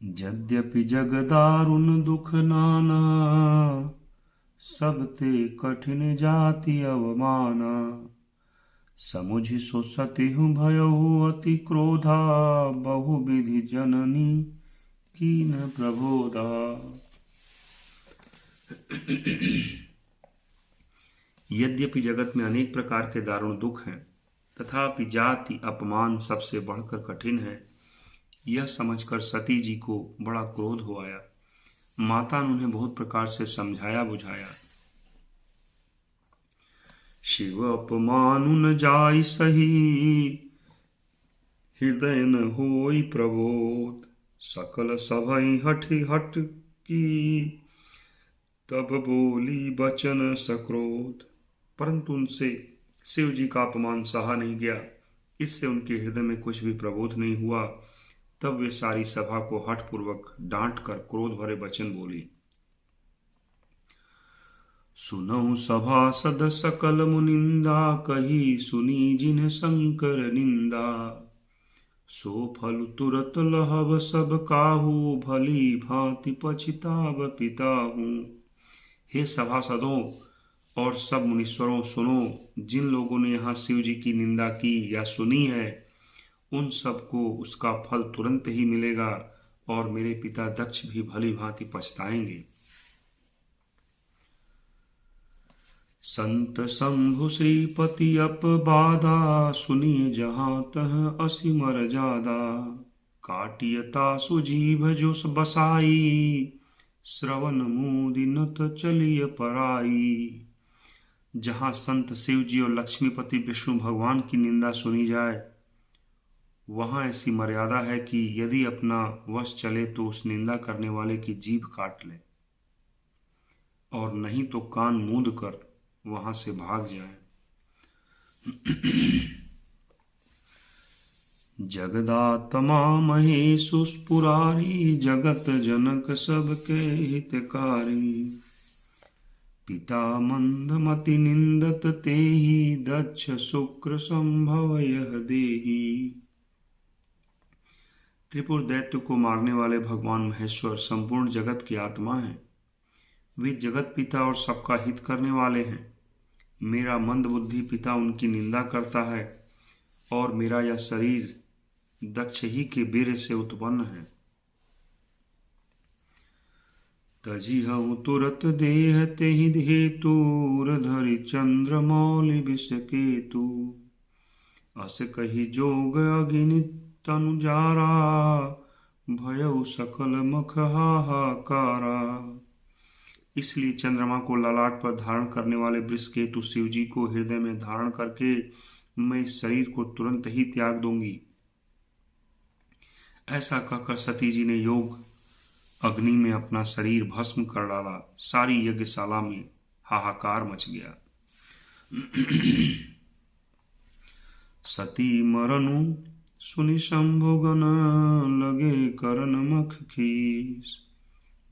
यद्यपि जग दारुण दुख नाना, सब ते कठिन जाति अवमाना। समुझि सो सती हूँ भयहु अति क्रोधा, बहु विधि जननी कीन प्रबोधा। यद्यपि जगत में अनेक प्रकार के दारुण दुख हैं, तथापि जाति अपमान सबसे बढ़कर कठिन है। यह समझकर सती जी को बड़ा क्रोध हो आया। माता ने उन्हें बहुत प्रकार से समझाया बुझाया। शिव अपमानु न जाय सही, हृदय न होई प्रबोध। सकल सभई हठ की, तब बोली बचन सक्रोध। परंतु उनसे शिव जी का अपमान सहा नहीं गया। इससे उनके हृदय में कुछ भी प्रबोध नहीं हुआ। तब वे सारी सभा को हठपूर्वक डांट कर क्रोध भरे वचन बोली। सुनहु सभासद सकल मुनिंदा, कही सुनी जिन्ह शंकर निंदा। सो फल तुरत लहब सब काहू, भली भांति पछिताव पिताहू। हे सभासदों और सब मुनीश्वरों, सुनो, जिन लोगों ने यहाँ शिव जी की निंदा की या सुनी है, उन सबको उसका फल तुरंत ही मिलेगा और मेरे पिता दक्ष भी भली भांति पछताएंगे। संत शंभु श्रीपति अपबादा, सुनिए जहाँ तह असी मर्यादा। काटियता सुजीभ जो बसाई, श्रवण मूदि नत चलिय पराई। जहाँ संत शिव जी और लक्ष्मीपति विष्णु भगवान की निंदा सुनी जाए, वहाँ ऐसी मर्यादा है कि यदि अपना वश चले तो उस निंदा करने वाले की जीभ काट ले, और नहीं तो कान मूंद कर वहाँ से भाग जाए। जगदात्मा महेशु स्फुरारी, जगत जनक सबके हितकारी। पिता मंदमति निंदत तेहि, दक्ष शुक्र संभव यह देहि। त्रिपुर दैत्य को मारने वाले भगवान महेश्वर संपूर्ण जगत की आत्मा हैं। वे जगत पिता और सबका हित करने वाले हैं। मेरा मंद बुद्धि पिता उनकी निंदा करता है, और मेरा यह शरीर दक्ष ही के वीर्य से उत्पन्न है। तजिहउ तुरत देह तेहि हेतुर, धरि चंद्रमौलि विष केतु। अस कहि जोग अग्नि तनु जारा, भयउ सकल मख हाहाकारा। इसलिए चंद्रमा को ललाट पर धारण करने वाले वृष केतु शिव जी को हृदय में धारण करके मैं इस शरीर को तुरंत ही त्याग दूंगी। ऐसा कहकर सती जी ने योग अग्नि में अपना शरीर भस्म कर डाला। सारी यज्ञशाला में हाहाकार मच गया। सती मरनु सुनि शंभु गण, लगे करन मख खीस।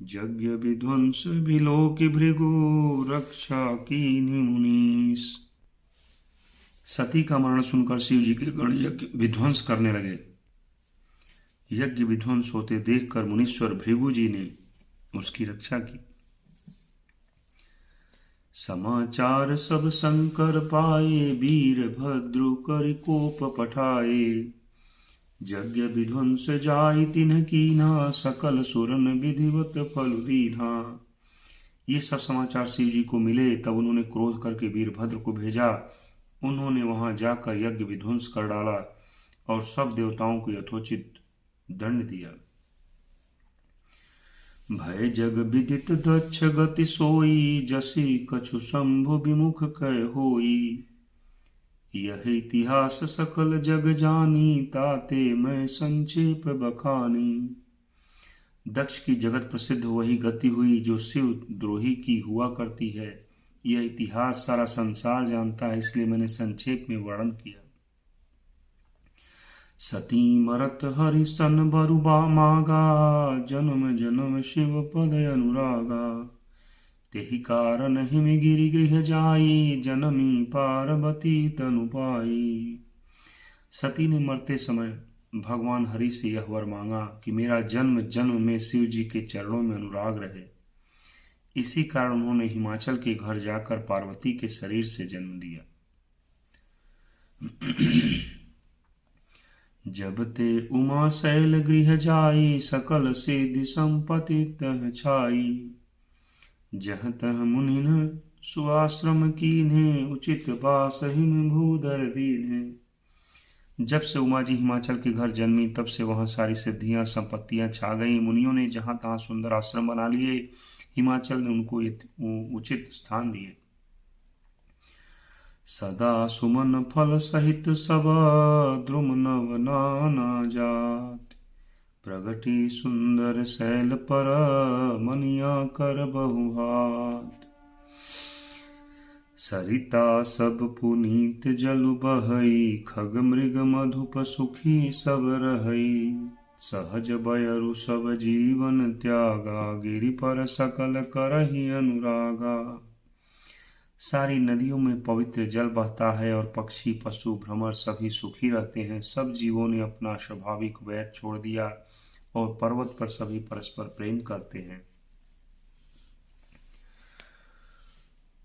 यज्ञ विध्वंस विलोकि भृगु, रक्षा कीन्हि मुनीस। सती का मरण सुनकर शिव जी के गण यज्ञ विध्वंस करने लगे। यज्ञ विध्वंस होते देखकर मुनीश्वर भृगु जी ने उसकी रक्षा की। समाचार सब शंकर पाए, वीर भद्रु करि कोप पठाए। यज्ञ विध्वंस जाय तिन्ह कीन्हा, सकल सुरन विधिवत फल दीन्हा। ये सब समाचार शिव जी को मिले, तब उन्होंने क्रोध करके वीरभद्र को भेजा। उन्होंने वहां जाकर यज्ञ विध्वंस कर डाला और सब देवताओं को यथोचित दंड दिया। भय जग विदित दक्ष गति सोई, जसी कछु शंभु विमुख कह होई। यह इतिहास सकल जग जानी, ताते मैं संक्षेप बखानी। दक्ष की जगत प्रसिद्ध वही गति हुई जो शिव द्रोही की हुआ करती है। यह इतिहास सारा संसार जानता है, इसलिए मैंने संक्षेप में वर्णन किया। सती मरत हरि सन बरुबा मागा, जन्म जन्म शिव पद अनुरागा। तेहि कारण हिम गिरि गृह जाई, जनमी पार्वती तनु पाई। सती ने मरते समय भगवान हरि से यह वर मांगा कि मेरा जन्म जन्म में शिव जी के चरणों में अनुराग रहे। इसी कारण उन्होंने हिमाचल के घर जाकर पार्वती के शरीर से जन्म दिया। जब ते उमा शैल गृह जाई, सकल सिद्धि संपत्ति तह छाई। जह तह मुनिन सुआश्रम कीन्हे, उचित बास हिम भूधर दीन्हे। जब से उमा जी हिमाचल के घर जन्मी, तब से वहां सारी सिद्धियां संपत्तियां छा गई। मुनियों ने जहां तहां सुंदर आश्रम बना लिए। हिमाचल ने उनको उचित स्थान दिए। सदा सुमन फल सहित सब, द्रुम नव नाना जात। प्रगति सुंदर शैल पर, मनिया कर बहुहात। सरिता सब पुनीत जलु बहई, खग मृग मधुप सुखी सब रहई। सहज बयरु सब जीवन त्यागा, गिरि पर सकल करहि अनुरागा। सारी नदियों में पवित्र जल बहता है और पक्षी पशु भ्रमर सभी सुखी रहते हैं। सब जीवों ने अपना स्वाभाविक वैर छोड़ दिया और पर्वत पर सभी परस्पर प्रेम करते हैं।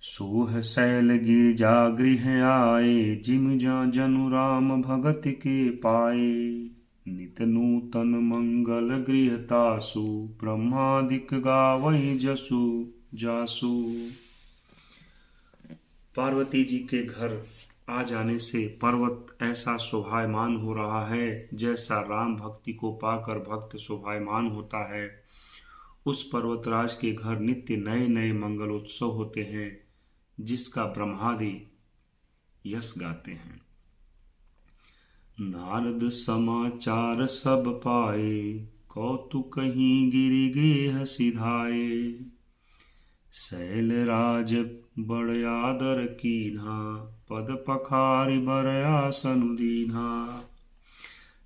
सोह शैल गिरजा गृह आए, जिम जा जनु राम भगत के पाए। नित नूतन मंगल गृह तासु, ब्रह्मादिक गावै जसु जासु। पार्वती जी के घर आ जाने से पर्वत ऐसा शोभायमान हो रहा है जैसा राम भक्ति को पाकर भक्त शोभायमान होता है। उस पर्वतराज के घर नित्य नए नए मंगलोत्सव होते हैं, जिसका ब्रह्मादि यश गाते हैं। नारद समाचार सब पाए, कौतुक ही गिरि गेह सिधाए। शैलराज बड़ आदर कीन्हा, पद पखारि बर आसन दीन्हा।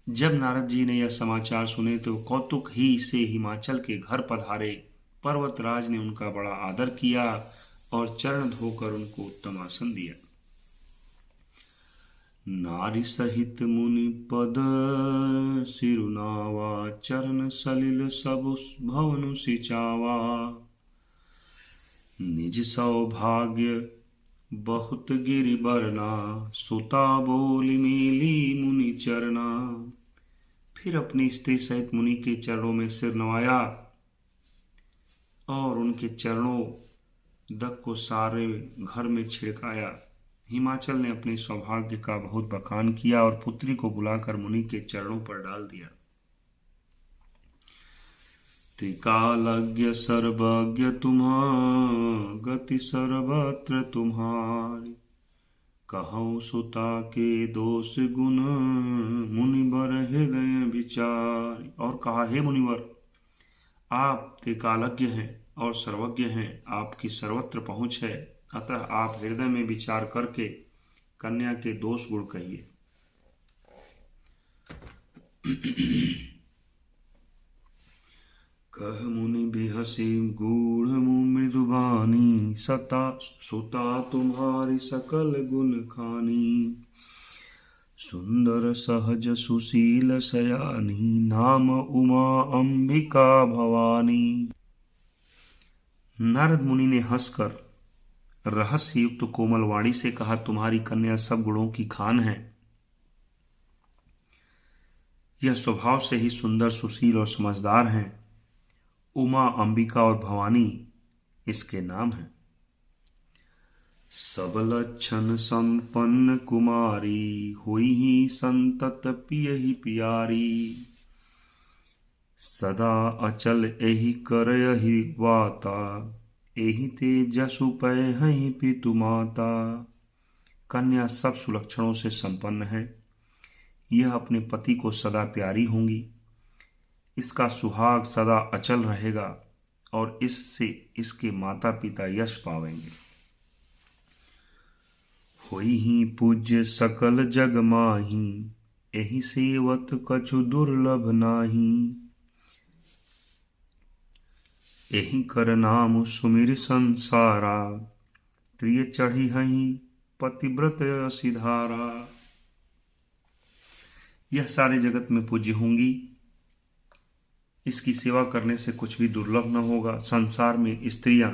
जब नारद जी ने यह समाचार सुने तो कौतुक ही से हिमाचल के घर पधारे। पर्वतराज ने उनका बड़ा आदर किया और चरण धोकर उनको उत्तम आसन दिया। नारी सहित मुनि पद सिरुनावा, चरण सलिल सब भवन सिचावा। निज सौभाग्य बहुत गिरि बरना, सुता बोली मिली मुनि चरना। फिर अपनी स्त्री सहित मुनि के चरणों में सिर नवाया और उनके चरणों दक को सारे घर में छिड़काया। हिमाचल ने अपने सौभाग्य का बहुत बखान किया और पुत्री को बुलाकर मुनि के चरणों पर डाल दिया। त्रिकालज्ञ सर्वज्ञ तुम्हा, गति सर्वत्र तुम्हारी। कहूँ सुता के दोष गुण, मुनिवर हृदय विचारी। और कहा, हे मुनिवर, आप त्रिकालज्ञ हैं और सर्वज्ञ हैं, आपकी सर्वत्र पहुँच है, अतः आप हृदय में विचार करके कन्या के दोष गुण कहिए। कह मुनि बिहसी गूढ़ मृदुबानी, सता सुता तुम्हारी सकल गुण खानी। सुंदर सहज सुशील सयानी, नाम उमा अंबिका भवानी। नारद मुनि ने हंसकर रहस्य युक्त कोमल वाणी से कहा, तुम्हारी कन्या सब गुणों की खान है। यह स्वभाव से ही सुंदर, सुशील और समझदार हैं। उमा, अंबिका और भवानी इसके नाम हैं। सब लक्षण संपन्न कुमारी, हुई ही संतत पियहि प्यारी। सदा अचल एहि करयहि वाता, एहि ते जसु पयहि पितु माता। कन्या सब सुलक्षणों से संपन्न है, यह अपने पति को सदा प्यारी होंगी, इसका सुहाग सदा अचल रहेगा और इससे इसके माता पिता यश पावेंगे। होई ही पूज्य सकल जग माही, एहि सेवत कछु दुर्लभ नाही। एहि कर नाम सुमिर संसारा, त्रिय चढ़ी हहीं पतिव्रत सिधारा। यह सारे जगत में पूज्य होंगी, इसकी सेवा करने से कुछ भी दुर्लभ न होगा। संसार में स्त्रियां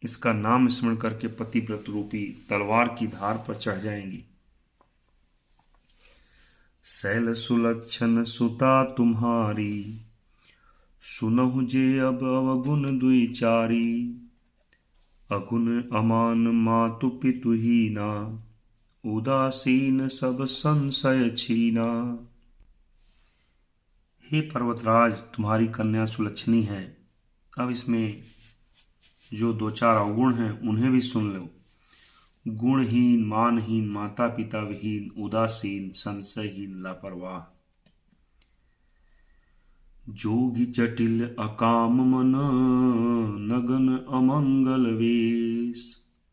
इसका नाम स्मरण करके पतिव्रत रूपी तलवार की धार पर चढ़ जाएंगी। शैल सुलक्षण सुता तुम्हारी, सुनहु जे अब अवगुण दुई चारी। अगुण अमान मातु पितु हीना, उदासीन सब संशय छीना। हे पर्वतराज, तुम्हारी कन्या सुलक्षणी है। अब इसमें जो दो चार अवगुण हैं उन्हें भी सुन लो। गुणहीन, मानहीन, माता पिता विहीन, उदासीन, संशयहीन, लापरवाह। जोगी जटिल अकाम मन, नगन अमंगल वेश।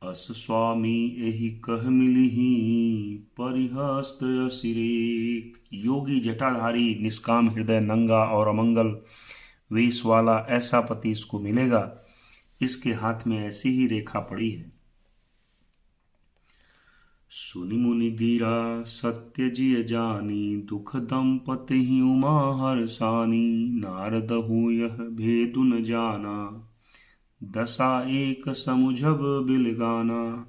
अस स्वामी एहि कह मिलिहि, परिहस्त असिरेक। योगी जटाधारी, निष्काम हृदय, नंगा और अमंगल वेश वाला ऐसा पति इसको मिलेगा। इसके हाथ में ऐसी ही रेखा पड़ी है। सुनि मुनि गिरा सत्य जिय जानी, दुख दंपति ही उमा हर्षानी। नारद हूँ यह भेदु न जाना, दशा एक समुझब बिलगाना।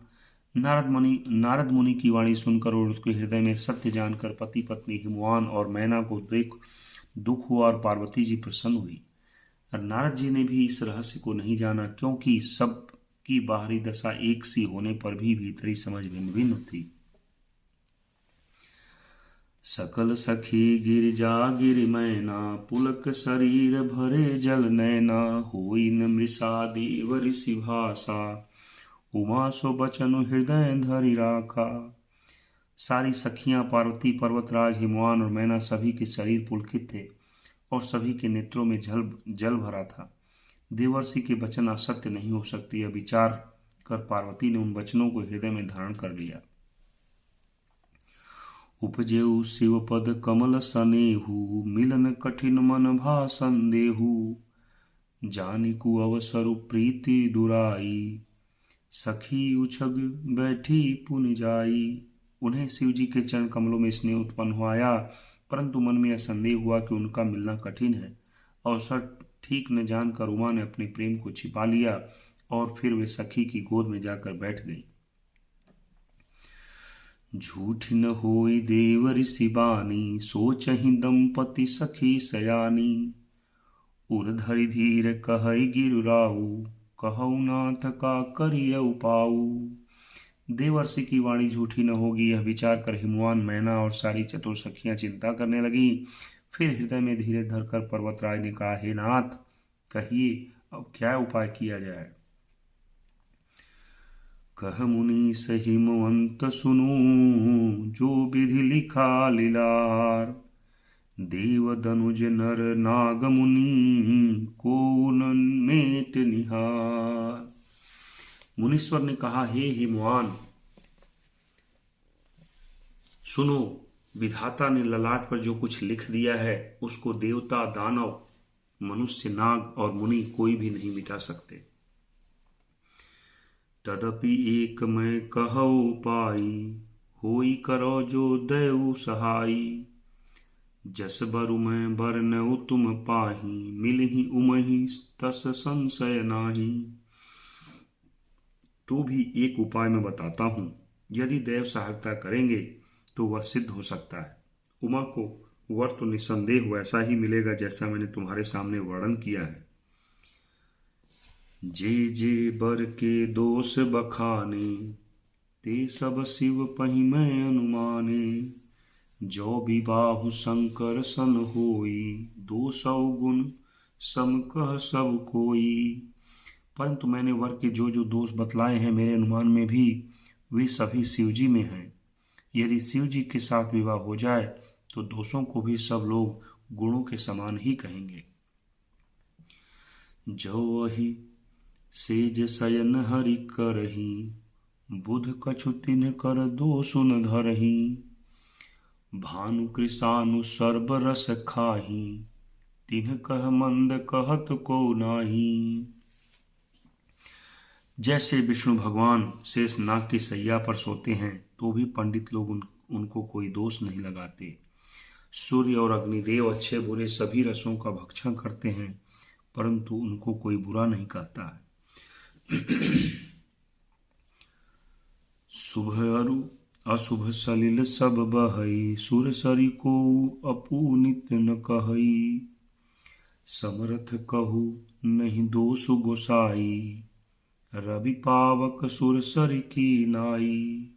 नारद मुनि की वाणी सुनकर और उसके हृदय में सत्य जानकर पति पत्नी हिमवान और मैना को देख दुख हुआ और पार्वती जी प्रसन्न हुई। और नारद जी ने भी इस रहस्य को नहीं जाना, क्योंकि सब की बाहरी दशा एक सी होने पर भी भीतरी समझ भिन्न भिन्न थी। सकल सखी गिरजा गिर मैना, पुलक शरीर भरे जल नैना। होई न मृषा देव ऋषि भाषा, उमा सो बचनु हृदय धरि राखा। सारी सखियां पार्वती, पर्वतराज, हिमवान और मैना सभी के शरीर पुलकित थे और सभी के नेत्रों में जल भरा था। देवर्षि के वचन असत्य नहीं हो सकते, यह विचार कर पार्वती ने उन वचनों को हृदय में धारण कर लिया। उपजेऊ शिव पद कमल सनेहु, मिलन कठिन मन भा संदेहु। जानिकु अवसरु प्रीति दुराई, सखी उछग बैठी पुन जाई। उन्हें शिव जी के चरण कमलों में स्नेह उत्पन्न हुआ, परंतु मन में यह संदेह हुआ कि उनका मिलना कठिन है। अवसर ठीक न जानकर उमा ने अपने प्रेम को छिपा लिया और फिर वे सखी की गोद में जाकर बैठ गई। झूठ न होई देव ऋषि बानी, सोचहि दंपति सखी सयानी। उर्धरि धीर कहई गिरुराऊ, कहऊ नाथ का करिय उपाऊ। देवर्षि की वाणी झूठी न होगी, यह विचार कर हिमवान, मैना और सारी चतुर सखियां चिंता करने लगी। फिर हृदय में धीरे धरकर पर्वतराज ने कहा, हे नाथ, कहिए अब क्या उपाय किया जाए। कह मुनि सहिमवंत सुनो, जो विधि लिखा लीलार। देव दनुज नर नाग मुनि, को मेट निहार। मुनीश्वर ने कहा, हे हिमवान, सुनो, विधाता ने ललाट पर जो कुछ लिख दिया है उसको देवता, दानव, मनुष्य, नाग और मुनि कोई भी नहीं मिटा सकते। तदपि एक मैं कहऊ पाई, होई करो जो दैव सहाई। जस बरु मैं बरनऊ तुम पाही, मिलहि उमहि तस संशय नाही। तो भी एक उपाय मैं बताता हूँ, यदि देव सहायता करेंगे तो वह सिद्ध हो सकता है। उमा को वर तो निसंदेह वैसा ही मिलेगा जैसा मैंने तुम्हारे सामने वर्णन किया है। जे जे बर के दोष बखाने, ते सब शिव पहि मैं अनुमाने। जो विबाहु शंकर सन होई, 200 गुण सम कह सब कोई। परंतु मैंने वर के जो जो दोष बतलाए हैं, मेरे अनुमान में भी वे सभी शिवजी में हैं। यदि शिवजी के साथ विवाह हो जाए तो दोषों को भी सब लोग गुणों के समान ही कहेंगे। जो वही सेज शयन हरि करही, बुध कछु तिन्ह कर दोषु न धरही। भानु कृषानु सर्ब रस खाही, तिन्ह कह मंद कहत को नाही। जैसे विष्णु भगवान शेष नाग की सैया पर सोते हैं तो भी पंडित लोग उनको कोई दोष नहीं लगाते। सूर्य और अग्निदेव अच्छे बुरे सभी रसों का भक्षण करते हैं, परंतु उनको कोई बुरा नहीं कहता है। शुभ अरु अशुभ सलिल सब बहई, सुर सरी को अपूनित न कहई। समर्थ कहू नहीं दोष गोसाई, रवि पावक सुर सरी की नाई।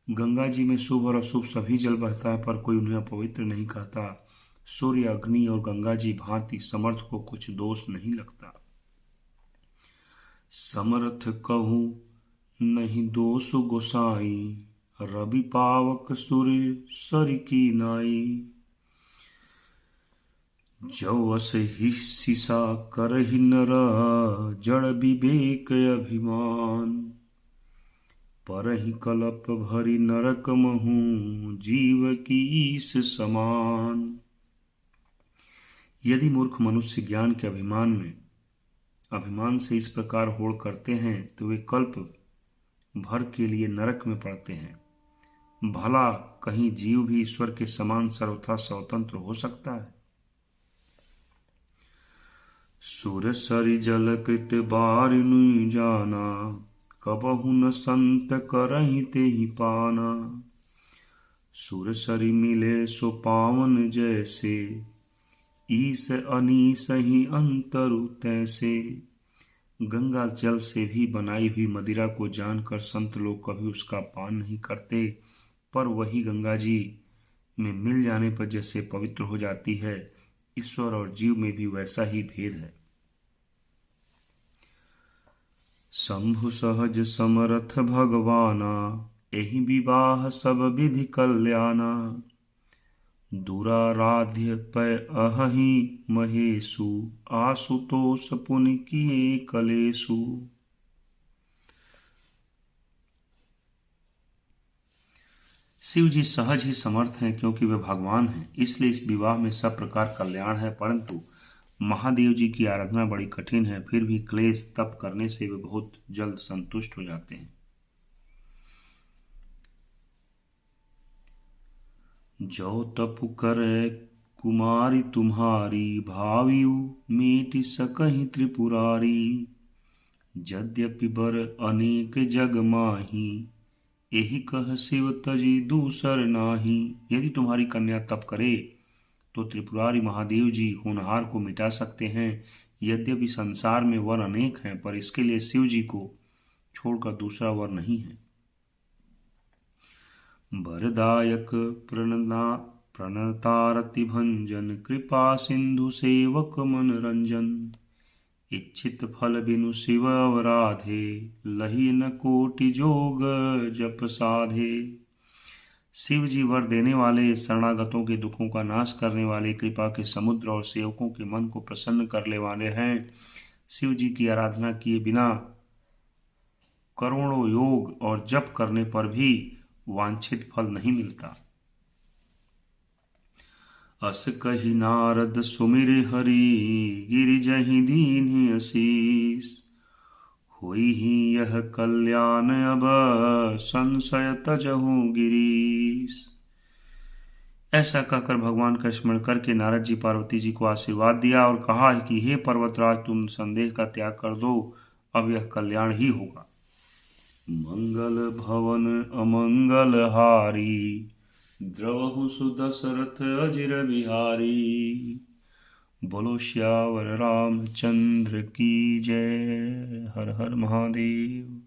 गंगा जी में शुभ और अशुभ सभी जल बहता है, पर कोई उन्हें अपवित्र नहीं कहता। सूर्य, अग्नि और गंगा जी भांति समर्थ को कुछ दोष नहीं लगता। समर्थ कहूँ नहीं दोष गोसाई, रवि पावक सुर सर की नाई। जो अस ही सिसा करहि नर, जड़ विवेक अभिमान। परहि कलप भरी नरक महू, जीव की ईस समान। यदि मूर्ख मनुष्य ज्ञान के अभिमान से इस प्रकार होड़ करते हैं तो वे कल्प भर के लिए नरक में पड़ते हैं। भला कहीं जीव भी ईश्वर के समान सर्वथा स्वतंत्र हो सकता है? सुर सरि जल कृत बारिनु जाना, कबहु न संत करहि तेहि पाना। सुर सरि मिले सो पावन जैसे, ईस अनीस ही अंतरु तैसे। गंगा जल से भी बनाई हुई मदिरा को जानकर संत लोग कभी उसका पान नहीं करते, पर वही गंगा जी में मिल जाने पर जैसे पवित्र हो जाती है, ईश्वर और जीव में भी वैसा ही भेद है। शंभु सहज समरथ भगवाना, एहि विवाह सब विधि कल्याणा। दुराराध्य पै अहहि महेशु, आशुतोष पुनि किए कलेशु। शिव जी सहज ही समर्थ हैं, क्योंकि वे भगवान हैं, इसलिए इस विवाह में सब प्रकार कल्याण है। परंतु महादेव जी की आराधना बड़ी कठिन है, फिर भी क्लेश तप करने से वे बहुत जल्द संतुष्ट हो जाते हैं। जो तप करे कुमारी तुम्हारी, भावियु मेटि सकहि त्रिपुरारी। यद्यपि बर अनेक जग माही, एहि कह शिव तजी दूसर नाही। यदि तुम्हारी कन्या तप करे तो त्रिपुरारी महादेव जी होनहार को मिटा सकते हैं। यद्यपि संसार में वर अनेक हैं, पर इसके लिए शिव जी को छोड़कर दूसरा वर नहीं है। वरदायक प्रणतारति भंजन, कृपा सिंधु सेवक मनरंजन। इच्छित फल बिनु शिव अवराधे, लही न कोटि जोग जप साधे। शिव जी वर देने वाले, शरणागतों के दुखों का नाश करने वाले, कृपा के समुद्र और सेवकों के मन को प्रसन्न करने वाले हैं। शिव जी की आराधना किए बिना करोड़ों योग और जप करने पर भी वांछित फल नहीं मिलता। अस कही नारद सुमिर हरि, गिरिजहि दीन्हि असीस। होई ही यह कल्याण अब, संशय तजहु गिरीश। ऐसा कहकर भगवान का स्मरण करके नारद जी पार्वती जी को आशीर्वाद दिया और कहा है कि हे पर्वतराज, तुम संदेह का त्याग कर दो, अब यह कल्याण ही होगा। मंगल भवन अमंगल हारी, द्रवहु सुदशरथ अजिर बिहारी। बोलो श्यावर रामचंद्र की जय। हर हर महादेव।